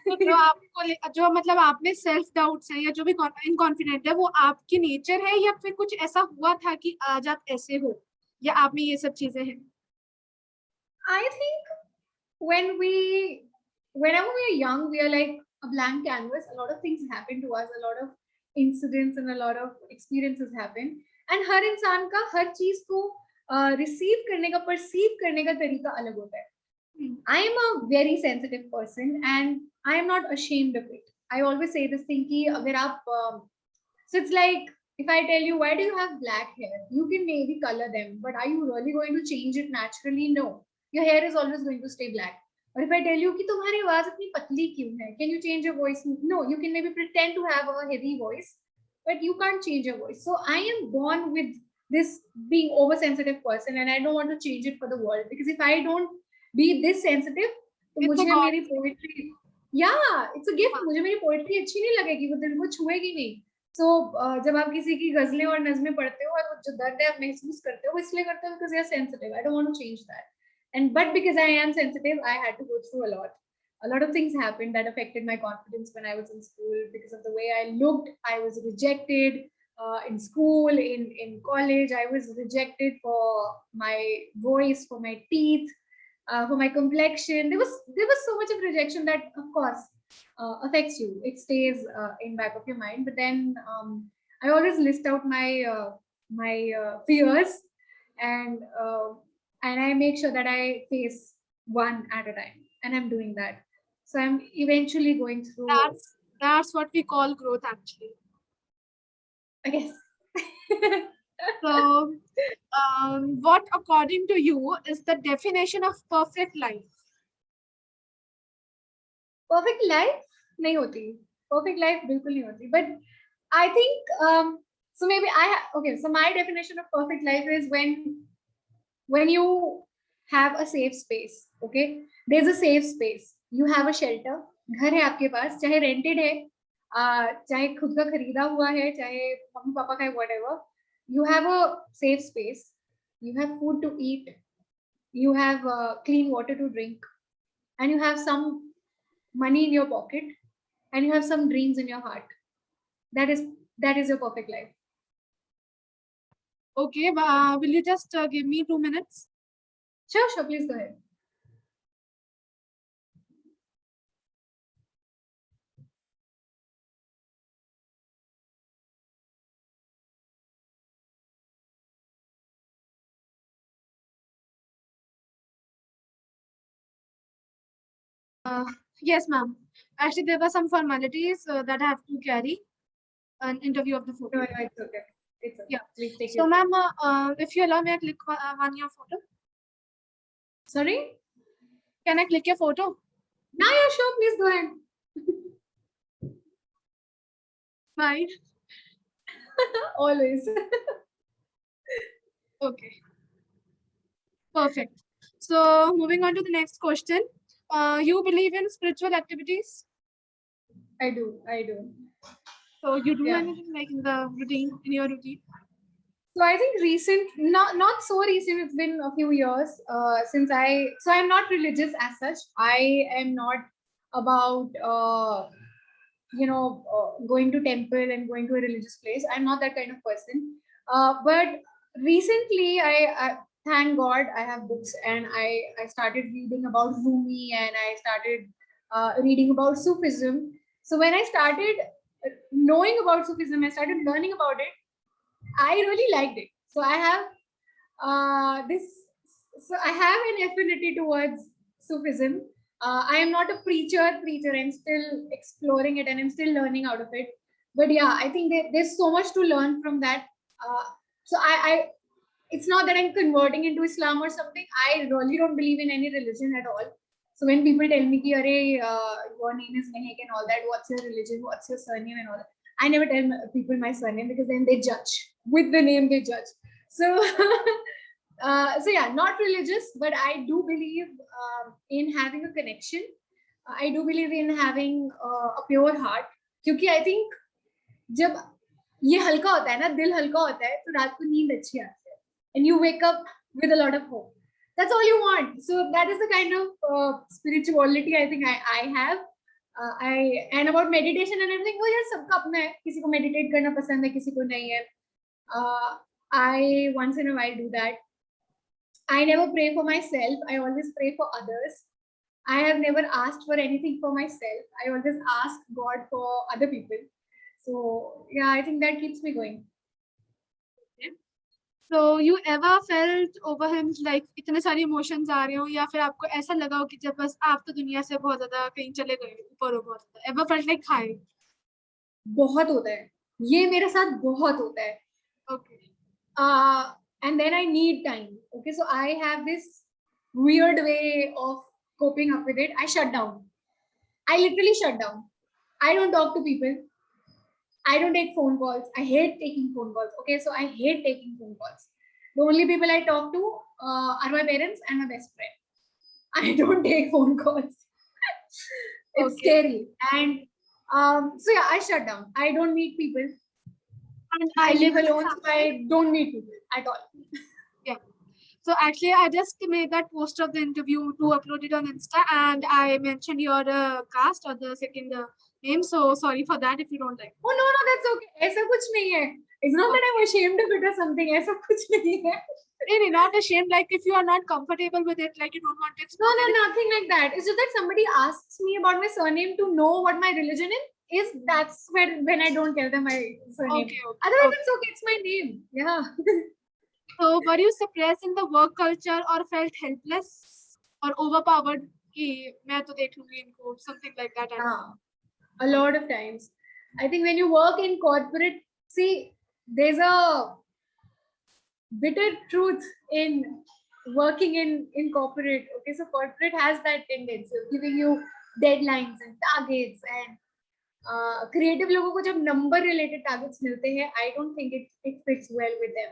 S2: तो जो आपको जो मतलब आप में self doubts है या जो भी इनकॉन्फिडेंट है वो आपकी नेचर है या फिर कुछ ऐसा हुआ था कि आज आप ऐसे हो या आप में ये सब चीजें हैं?
S1: I think whenever we are young, we are like a blank canvas. A lot of things happen to us, a lot of incidents and a lot of experiences happen. And हर इंसान का हर चीज को रिसीव करने का perceive करने का तरीका अलग होता है. I am a very sensitive person and I am not ashamed of it. I always say this thing कि अगर आप so it's like if I tell you why do you have black hair, you can maybe color them, but are you really going to change it naturally? No, your hair is always going to stay black. Or if I tell you कि तुम्हारी आवाज इतनी पतली क्यों है, can you change your voice? No, you can maybe pretend to have a heavy voice, but you can't change your voice. So I am born with this being oversensitive person, and I don't want to change it for the world, because if I don't be this sensitive, तो
S2: It's a
S1: मुझे
S2: God.
S1: मेरी poetry it's a gift. मुझे मेरी poetry अच्छी नहीं लगेगी, वो दिल को छुएगी नहीं. So जब आप किसी की गजलें और नज़में पढ़ते हो और वो जो दर्द है आप महसूस करते हो, वो इसलिए करते हो because you are sensitive. I don't want to change that. And but because I am sensitive, I had to go through a lot. A lot of things happened that affected my confidence when I was in school because of the way I looked. I was rejected in school, in college. I was rejected for my voice, for my teeth, for my complexion. There was so much of rejection that, of course, affects you. It stays in back of your mind. But then I always list out my fears, and I make sure that I face one at a time, and I'm doing that. So I'm eventually going through.
S2: That's what we call growth, actually.
S1: I guess.
S2: So, what according to you is the definition of perfect life?
S1: Perfect life नहीं होती. Perfect life बिल्कुल नहीं होती. But I think so maybe okay. So my definition of perfect life is when you have a safe space. Okay, there's a safe space. You have a shelter. घर है आपके पास, चाहे rented है, चाहे खुद का खरीदा हुआ है, चाहे मम्मी पापा का है, whatever. You have a safe space. You have food to eat. You have clean water to drink, and you have some money in your pocket, and you have some dreams in your heart. That is your perfect life.
S2: Okay, will you just give me 2 minutes?
S1: Sure, please go ahead.
S2: Yes, ma'am. Actually, there were some formalities that I have to carry an interview of the photo.
S1: No, no, it's okay. It's okay.
S2: Yeah.
S1: Please take
S2: So,
S1: it.
S2: ma'am, if you allow me, I click on your photo.
S1: Sorry?
S2: Can I click your photo?
S1: No, yeah, sure. Please go ahead.
S2: Right.
S1: Always.
S2: Okay. Perfect. So, moving on to the next question. You believe in spiritual activities?
S1: I do. I do.
S2: So, you do
S1: Yeah.
S2: anything like in the routine, in your routine?
S1: So I think not so recent. It's been a few years since I. So I'm not religious as such. I am not about going to temple and going to a religious place. I'm not that kind of person. But recently, I thank God I have books, and I started reading about Rumi, and I started reading about Sufism. So when I started knowing about Sufism, I started learning about it. I really liked it. So I have this. So I have an affinity towards Sufism. I am not a preacher. I'm still exploring it and I'm still learning out of it. But yeah, I think there's so much to learn from that. So it's not that I'm converting into Islam or something. I really don't believe in any religion at all. So when people tell me, ki, your name is Mehek and all that, what's your religion, what's your surname and all that, I never tell people my surname because then they judge. With the name, they judge. So, so yeah, not religious, but I do believe in having a connection. I do believe in having a pure heart. क्योंकि I think जब ये हल्का होता है ना, दिल हल्का होता है, तो रात को नींद अच्छी आती है, and you wake up with a lot of hope. That's all you want. So that is the kind of spirituality I think I have. And about meditation and everything, वो यार सबका अपना है. किसी को meditate करना पसंद है, किसी को नहीं है. I once in a while do that. I never pray for myself. I always pray for others. I have never asked for anything for myself. I always ask God for other people. So yeah, I think that keeps me going.
S2: So you ever felt overwhelmed like इतने सारे emotions आ रहे हो या फिर आपको ऐसा लगा हो कि जब बस आप तो दुनिया से बहुत ज्यादा कहीं चले गए ऊपर हो बहुत ज्यादा ever felt like high?
S1: बहुत होता है, ये मेरे साथ बहुत होता है.
S2: Okay.
S1: And then I need time. Okay, so I have this weird way of coping up with it. I shut down. I literally shut down. I don't talk to people. I don't take phone calls. I hate taking phone calls. Okay, so I hate taking phone calls. The only people I talk to are my parents and my best friend. I don't take phone calls. It's
S2: Okay.
S1: scary. And so yeah, I shut down. I don't meet people.
S2: And
S1: I live
S2: even
S1: alone, so I don't meet people at all.
S2: Yeah. So actually, I just made that post of the interview to upload it on Insta, and I mentioned your cast or the second name. So sorry for that if you don't like.
S1: Oh no, that's okay. ऐसा कुछ नहीं है. It's not that I'm ashamed of it or something. ऐसा कुछ नहीं है.
S2: Really, not ashamed. Like if you are not comfortable with it, like you don't want to explore.
S1: No, nothing like that. It's just that somebody asks me about my surname to know what my religion is. That's when I don't tell them my surname.
S2: Okay.
S1: Otherwise, it's okay. It's my name. Yeah.
S2: So were you suppressed in the work culture or felt helpless or overpowered? कि मैं तो देख लूंगी इनको, something like that.
S1: A lot of times. I think when you work in corporate, see, there's a bitter truth in working in corporate. Okay, so corporate has that tendency of giving you deadlines and targets, and creative लोगों को जब number related targets मिलते हैं, I don't think it fits well with them.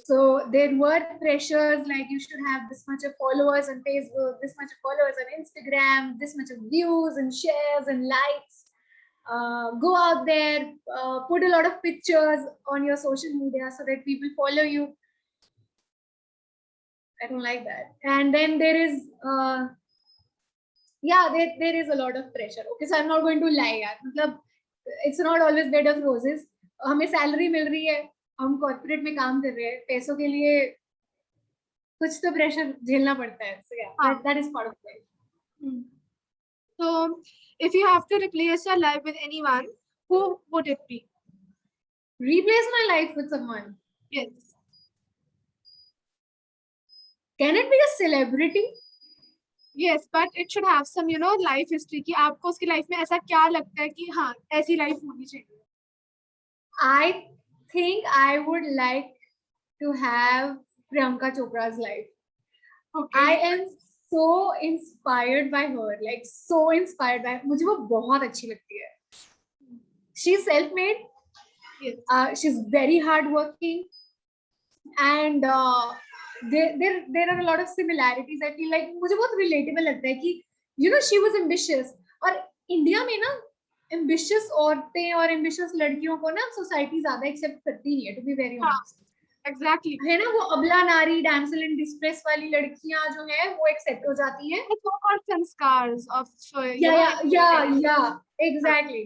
S1: So there were pressures like you should have this much of followers on Facebook, this much of followers on Instagram, this much of views and shares and likes. Go out there, put a lot of pictures on your social media so that people follow you. I don't like that. And then there is, there is a lot of pressure. Okay, so I'm not going to lie. यार. It's not always bed of roses. हमें salary मिल रही है, हम corporate में काम कर रहे हैं, पैसों के लिए कुछ तो pressure झेलना पड़ता है. So yeah, that is part of life.
S2: So if you have to replace your life with anyone, who would it be?
S1: Replace my life with someone.
S2: Yes.
S1: Can it be a celebrity?
S2: Yes, but it should have some, life history कि आपको उसकी life में ऐसा क्या लगता है कि हाँ ऐसी लाइफ होनी चाहिए.
S1: I think I would like to have Priyanka Chopra's life.
S2: Okay.
S1: I am so inspired by her, like so inspired by. मुझे वो बहुत अच्छी लगती है. She's self-made.
S2: Yes.
S1: She's very hardworking, and there are a lot of similarities. I feel like मुझे बहुत relatable लगता है कि she was ambitious. और इंडिया में ना ambitious औरतें और ambitious लड़कियों को ना सोसाइटी ज्यादा एक्सेप्ट करती नहीं है, to be very honest.
S2: Exactly.
S1: है ना, वो अबला नारी, damsel in distress वाली लड़कियां जो है वो एक्सेप्ट हो जाती हैं.
S2: It's called sanskars of
S1: Yeah, exactly.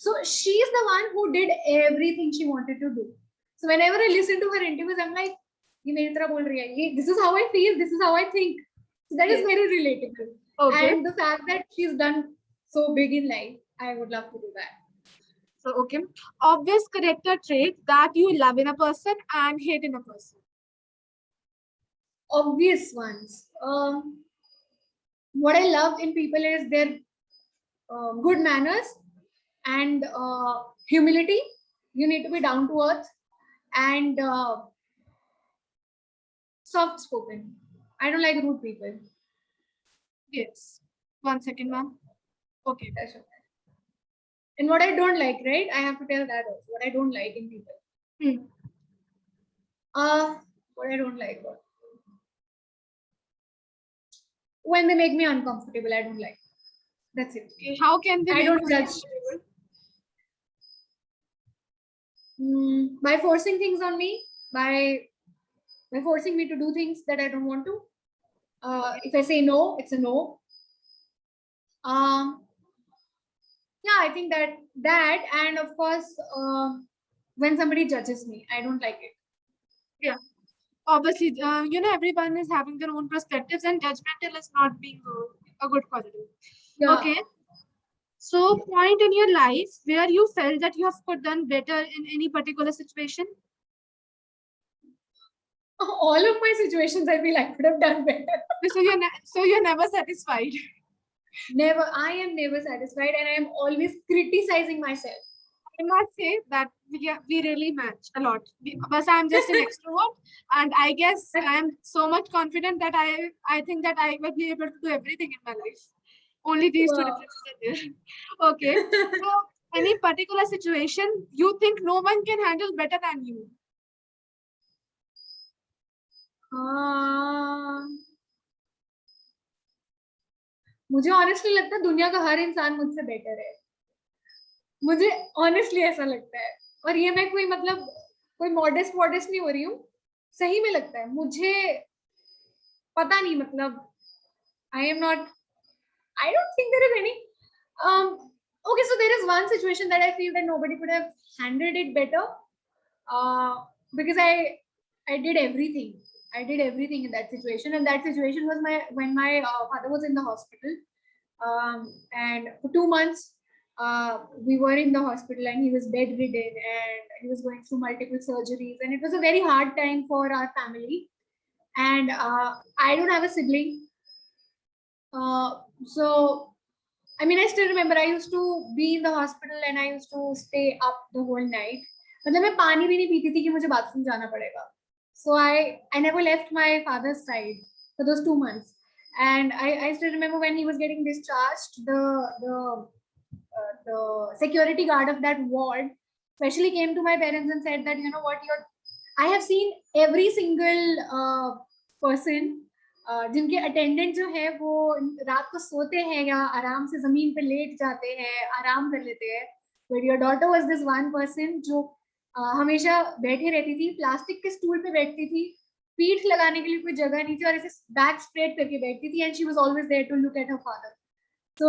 S1: So she's the one who did everything she wanted to do. So whenever I listen to her interviews, I'm like, ये मेरी तरह बोल रही है, ये this is how I feel, this is how I think. So that is very relatable.
S2: Okay.
S1: And the fact that she's done so big in life, I would love to do that.
S2: So, okay. Obvious character trait that you love in a person and hate in a person.
S1: Obvious ones. What I love in people is their good manners and humility. You need to be down to earth and soft spoken. I don't like rude people.
S2: Yes. 1 second, ma'am. Okay.
S1: That's okay. And what I don't like, right? I have to tell that also. What I don't like in people. What I don't like. When they make me uncomfortable, I don't like. That's it.
S2: Okay. How can they?
S1: I don't judge. By forcing things on me, by forcing me to do things that I don't want to. If I say no, it's a no. Yeah, I think that and of course, when somebody judges me, I don't like it.
S2: Yeah. Obviously, everyone is having their own perspectives, and judgmental is not being a good quality.
S1: Yeah.
S2: Okay. So, point in your life where you felt that you have done better in any particular situation?
S1: All of my situations, I feel I could have done better.
S2: So you're never satisfied.
S1: Never. I am never satisfied, and I am always criticizing myself.
S2: I must say that we really match a lot. But I'm just an extrovert, and I guess I'm so much confident that I think that I will be able to do everything in my life. Only these two differences are there. Okay. So, any particular situation you think no one can handle better than you?
S1: मुझे honestly लगता है दुनिया का हर इंसान मुझसे better है. मुझे honestly ऐसा लगता है, और ये मैं कोई मॉडेस्ट नहीं हो रही हूँ, सही में लगता है मुझे. पता नहीं, I don't think there is any. Okay, so there is one situation that I feel that nobody could have handled it better, because I did everything. I did everything in that situation, and that situation was when my father was in the hospital, and for 2 months we were in the hospital, and he was bedridden, and he was going through multiple surgeries, and it was a very hard time for our family. And I don't have a sibling, so I mean, I still remember I used to be in the hospital and I used to stay up the whole night. मतलब मैं पानी भी नहीं पीती थी कि मुझे bathroom जाना पड़ेगा. So I never left my father's side for those 2 months. And I still remember when he was getting discharged, the security guard of that ward especially came to my parents and said that, you know what, I have seen every single person जिनके attendant जो है वो रात को सोते हैं या आराम से जमीन पे लेट जाते हैं, आराम कर लेते हैं. But your daughter was this one person जो हमेशा बैठे रहती थी, प्लास्टिक के स्टूल पे बैठती थी, पीठ लगाने के लिए कोई जगह नहीं थी और ऐसे बैक स्ट्रेट करके बैठती थी, and she was always there to look at her father. तो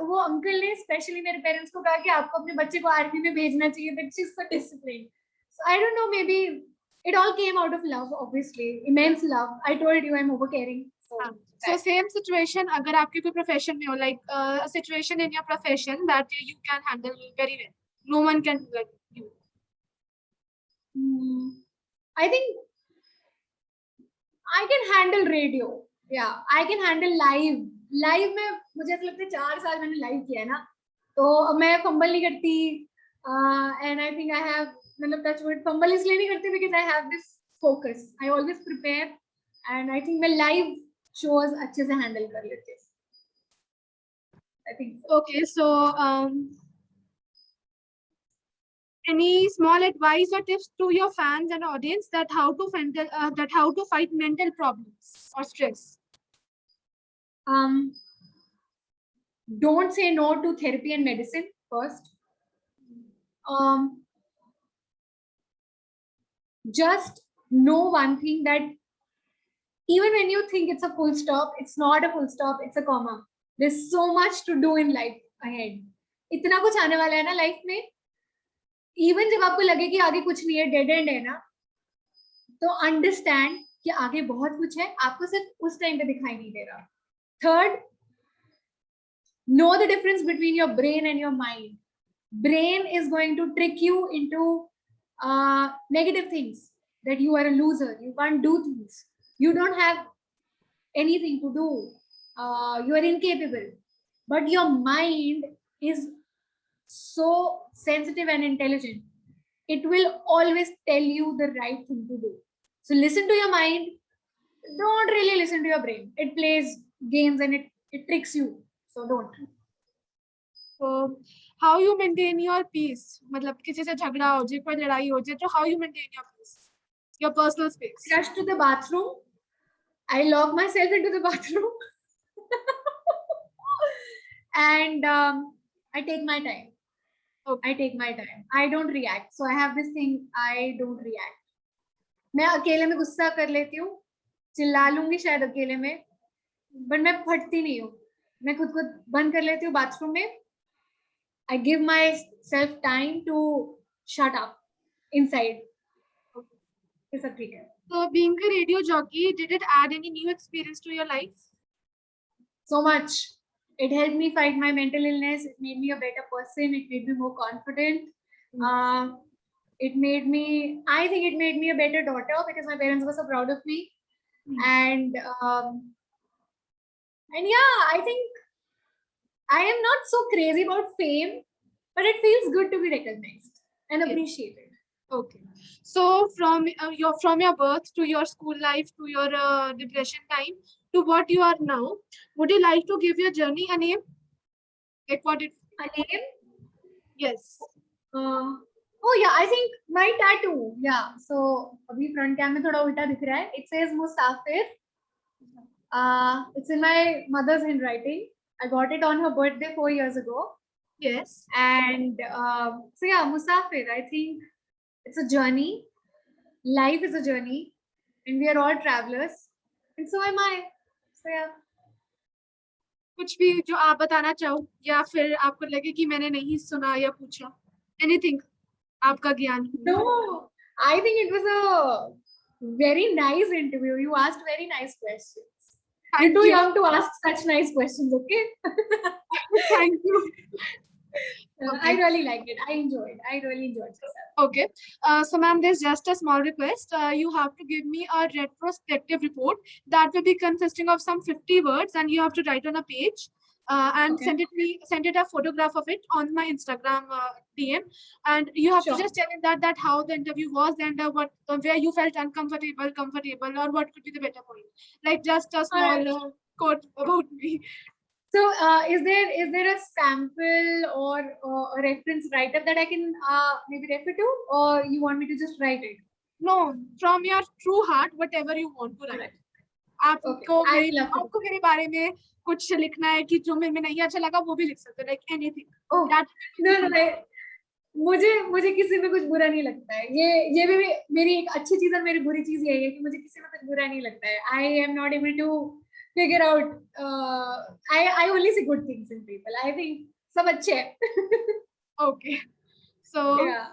S1: वो अंकल ने स्पेशली मेरे पेरेंट्स को कहा कि आपको अपने बच्चे को आर्मी में भेजना चाहिए, that she's so disciplined. So I don't know, maybe it all came out of love, obviously, immense love. I told you I'm overcaring.
S2: So same situation, अगर आपके कोई profession में हो, like a situation in your profession that you can handle very well, no one can do like you.
S1: I think I can handle radio. Yeah, I can handle live. Live में मुझे ऐसा लगता है 4 साल मैंने live किया है ना, तो अब मैं फंबल नहीं करती. And I think I have, मतलब touch wood, फंबल इसलिए नहीं करती because I have this focus. I always prepare, and I think मैं live shows अच्छे से handle कर लेती हूँ. I think so.
S2: Okay, so any small advice or tips to your fans and audience that how to fight mental problems or stress?
S1: Don't say no to therapy and medicine first. Just know one thing, that even when you think it's a full stop, it's not a full stop, it's a comma. There's so much to do in life ahead. इतना कुछ आने वाला है ना life में. Even जब आपको लगे कि आगे कुछ नहीं है, डेड एंड है ना, तो अंडरस्टैंड कि आगे बहुत कुछ है, आपको सिर्फ उस टाइम पे दिखाई नहीं दे रहा. Third, know the difference between your brain and your mind. Brain is going to trick you into negative things, that you are a loser, you can't do things, you don't have anything to do, you are incapable. But your mind is so sensitive and intelligent, it will always tell you the right thing to do. So listen to your mind, don't really listen to your brain. It plays games and it tricks you, so don't.
S2: So how you maintain your peace? मतलब किसी से झगड़ा हो जाए, कोई लड़ाई हो जाए, तो how you maintain your peace, your personal space?
S1: Rush to the bathroom. I lock myself into the bathroom. And I take my time.
S2: Okay.
S1: I take my time. I don't react. So I have this thing, I don't react. मैं अकेले में गुस्सा कर लेती हूँ, चिल्ला लूंगी शायद अकेले में, बट मैं फटती नहीं हूँ. मैं खुद को बंद कर लेती हूँ बाथरूम में. I give myself time to shut up inside. ये सब ठीक है.
S2: So being a radio jockey, did it add any new experience to your life?
S1: So much. It helped me fight my mental illness. It made me a better person. It made me more confident. It made me, I think it made me a better daughter, because my parents were so proud of me. And yeah, I think I am not so crazy about fame, but it feels good to be recognized and appreciated.
S2: Okay. So from your birth to your school life to your depression time to what you are now, would you like to give your journey a name? Like what it?
S1: A name?
S2: Yes.
S1: Oh yeah, I think my tattoo. Yeah. So abhi front cam mein thoda ulta dikh raha hai. It says Musafir. It's in my mother's handwriting. I got it on her birthday 4 years ago.
S2: Yes.
S1: And so yeah, Musafir. I think it's a journey. Life is a journey, and we are all travelers, and so am I. So yeah.
S2: कुछ भी जो आप बताना चाहो या फिर आपको लगे कि मैंने नहीं सुना या पूछा, anything आपका ज्ञान?
S1: No, I think it was a very nice interview. You asked very nice questions. You're too young to ask such nice questions, okay?
S2: Thank you.
S1: I really liked it. I really enjoyed it.
S2: Okay. So ma'am, there's just a small request. You have to give me a retrospective report that will be consisting of some 50 words, and you have to write on a page and
S1: Okay.
S2: send it a photograph of it on my Instagram DM, and you have
S1: Sure.
S2: to just tell it that how the interview was and where you felt uncomfortable, comfortable, or what could be the better point. Like just a small quote about me.
S1: So, is there a sample or a reference write-up that I can maybe refer to, or you want me to just write it?
S2: No, from your true heart, whatever you want to write. आपको मेरे बारे में कुछ लिखना है कि जो मेरे में नहीं अच्छा लगा वो भी लिख सकते हो, like anything.
S1: Oh, no. मुझे किसी में कुछ बुरा नहीं लगता है. ये भी मेरी एक अच्छी चीज और मेरी बुरी चीज यही है कि मुझे किसी में कुछ बुरा नहीं लगता है. I am not able to figure out. I only see good things in people. I think सब अच्छे हैं.
S2: Okay. So
S1: yeah.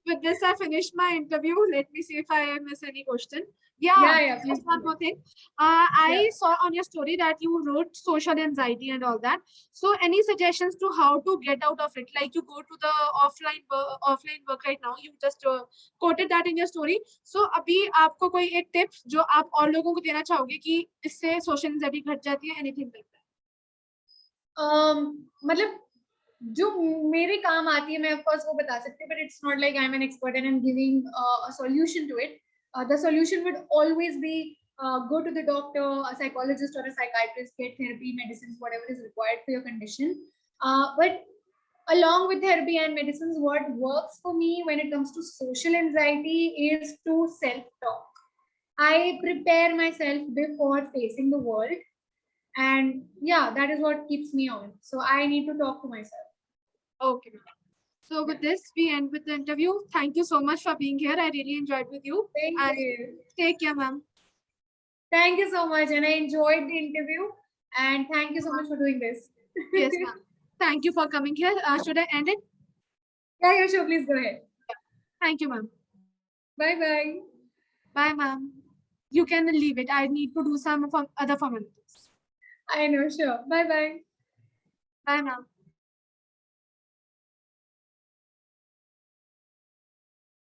S2: with this, I finished my interview. Let me see if I miss any question. Yeah,
S1: Yeah,
S2: just
S1: please.
S2: one more thing. I
S1: Yeah.
S2: saw on your story that you wrote social anxiety and all that. So, any suggestions to how to get out of it? Like you go to the offline work right now. You just quoted that in your story. So, अभी आपको कोई एक tips जो आप और लोगों को देना चाहोगे कि इससे social anxiety घट जाती है? Anything like that?
S1: मतलब जो मेरे काम आती है मैं of course वो बता सकती हूँ, but it's not like I'm an expert and I'm giving a solution to it. The solution would always be go to the doctor, a psychologist or a psychiatrist, get therapy, medicines, whatever is required for your condition. But along with therapy and medicines, what works for me when it comes to social anxiety is to self-talk. I prepare myself before facing the world, and yeah, that is what keeps me on. So I need to talk to myself.
S2: Okay. So with this, we end with the interview. Thank you so much for being here. I really enjoyed with you.
S1: Thank
S2: And
S1: you.
S2: take care, ma'am.
S1: Thank you so much, and I enjoyed the interview. And thank you so much for doing this.
S2: Yes, ma'am. Thank you for coming here. Should I end it?
S1: Yeah, sure. Please go ahead.
S2: Thank you, ma'am.
S1: Bye bye.
S2: Bye, ma'am. You can leave it. I need to do some other formalities.
S1: I know, sure. Bye bye.
S2: Bye, ma'am.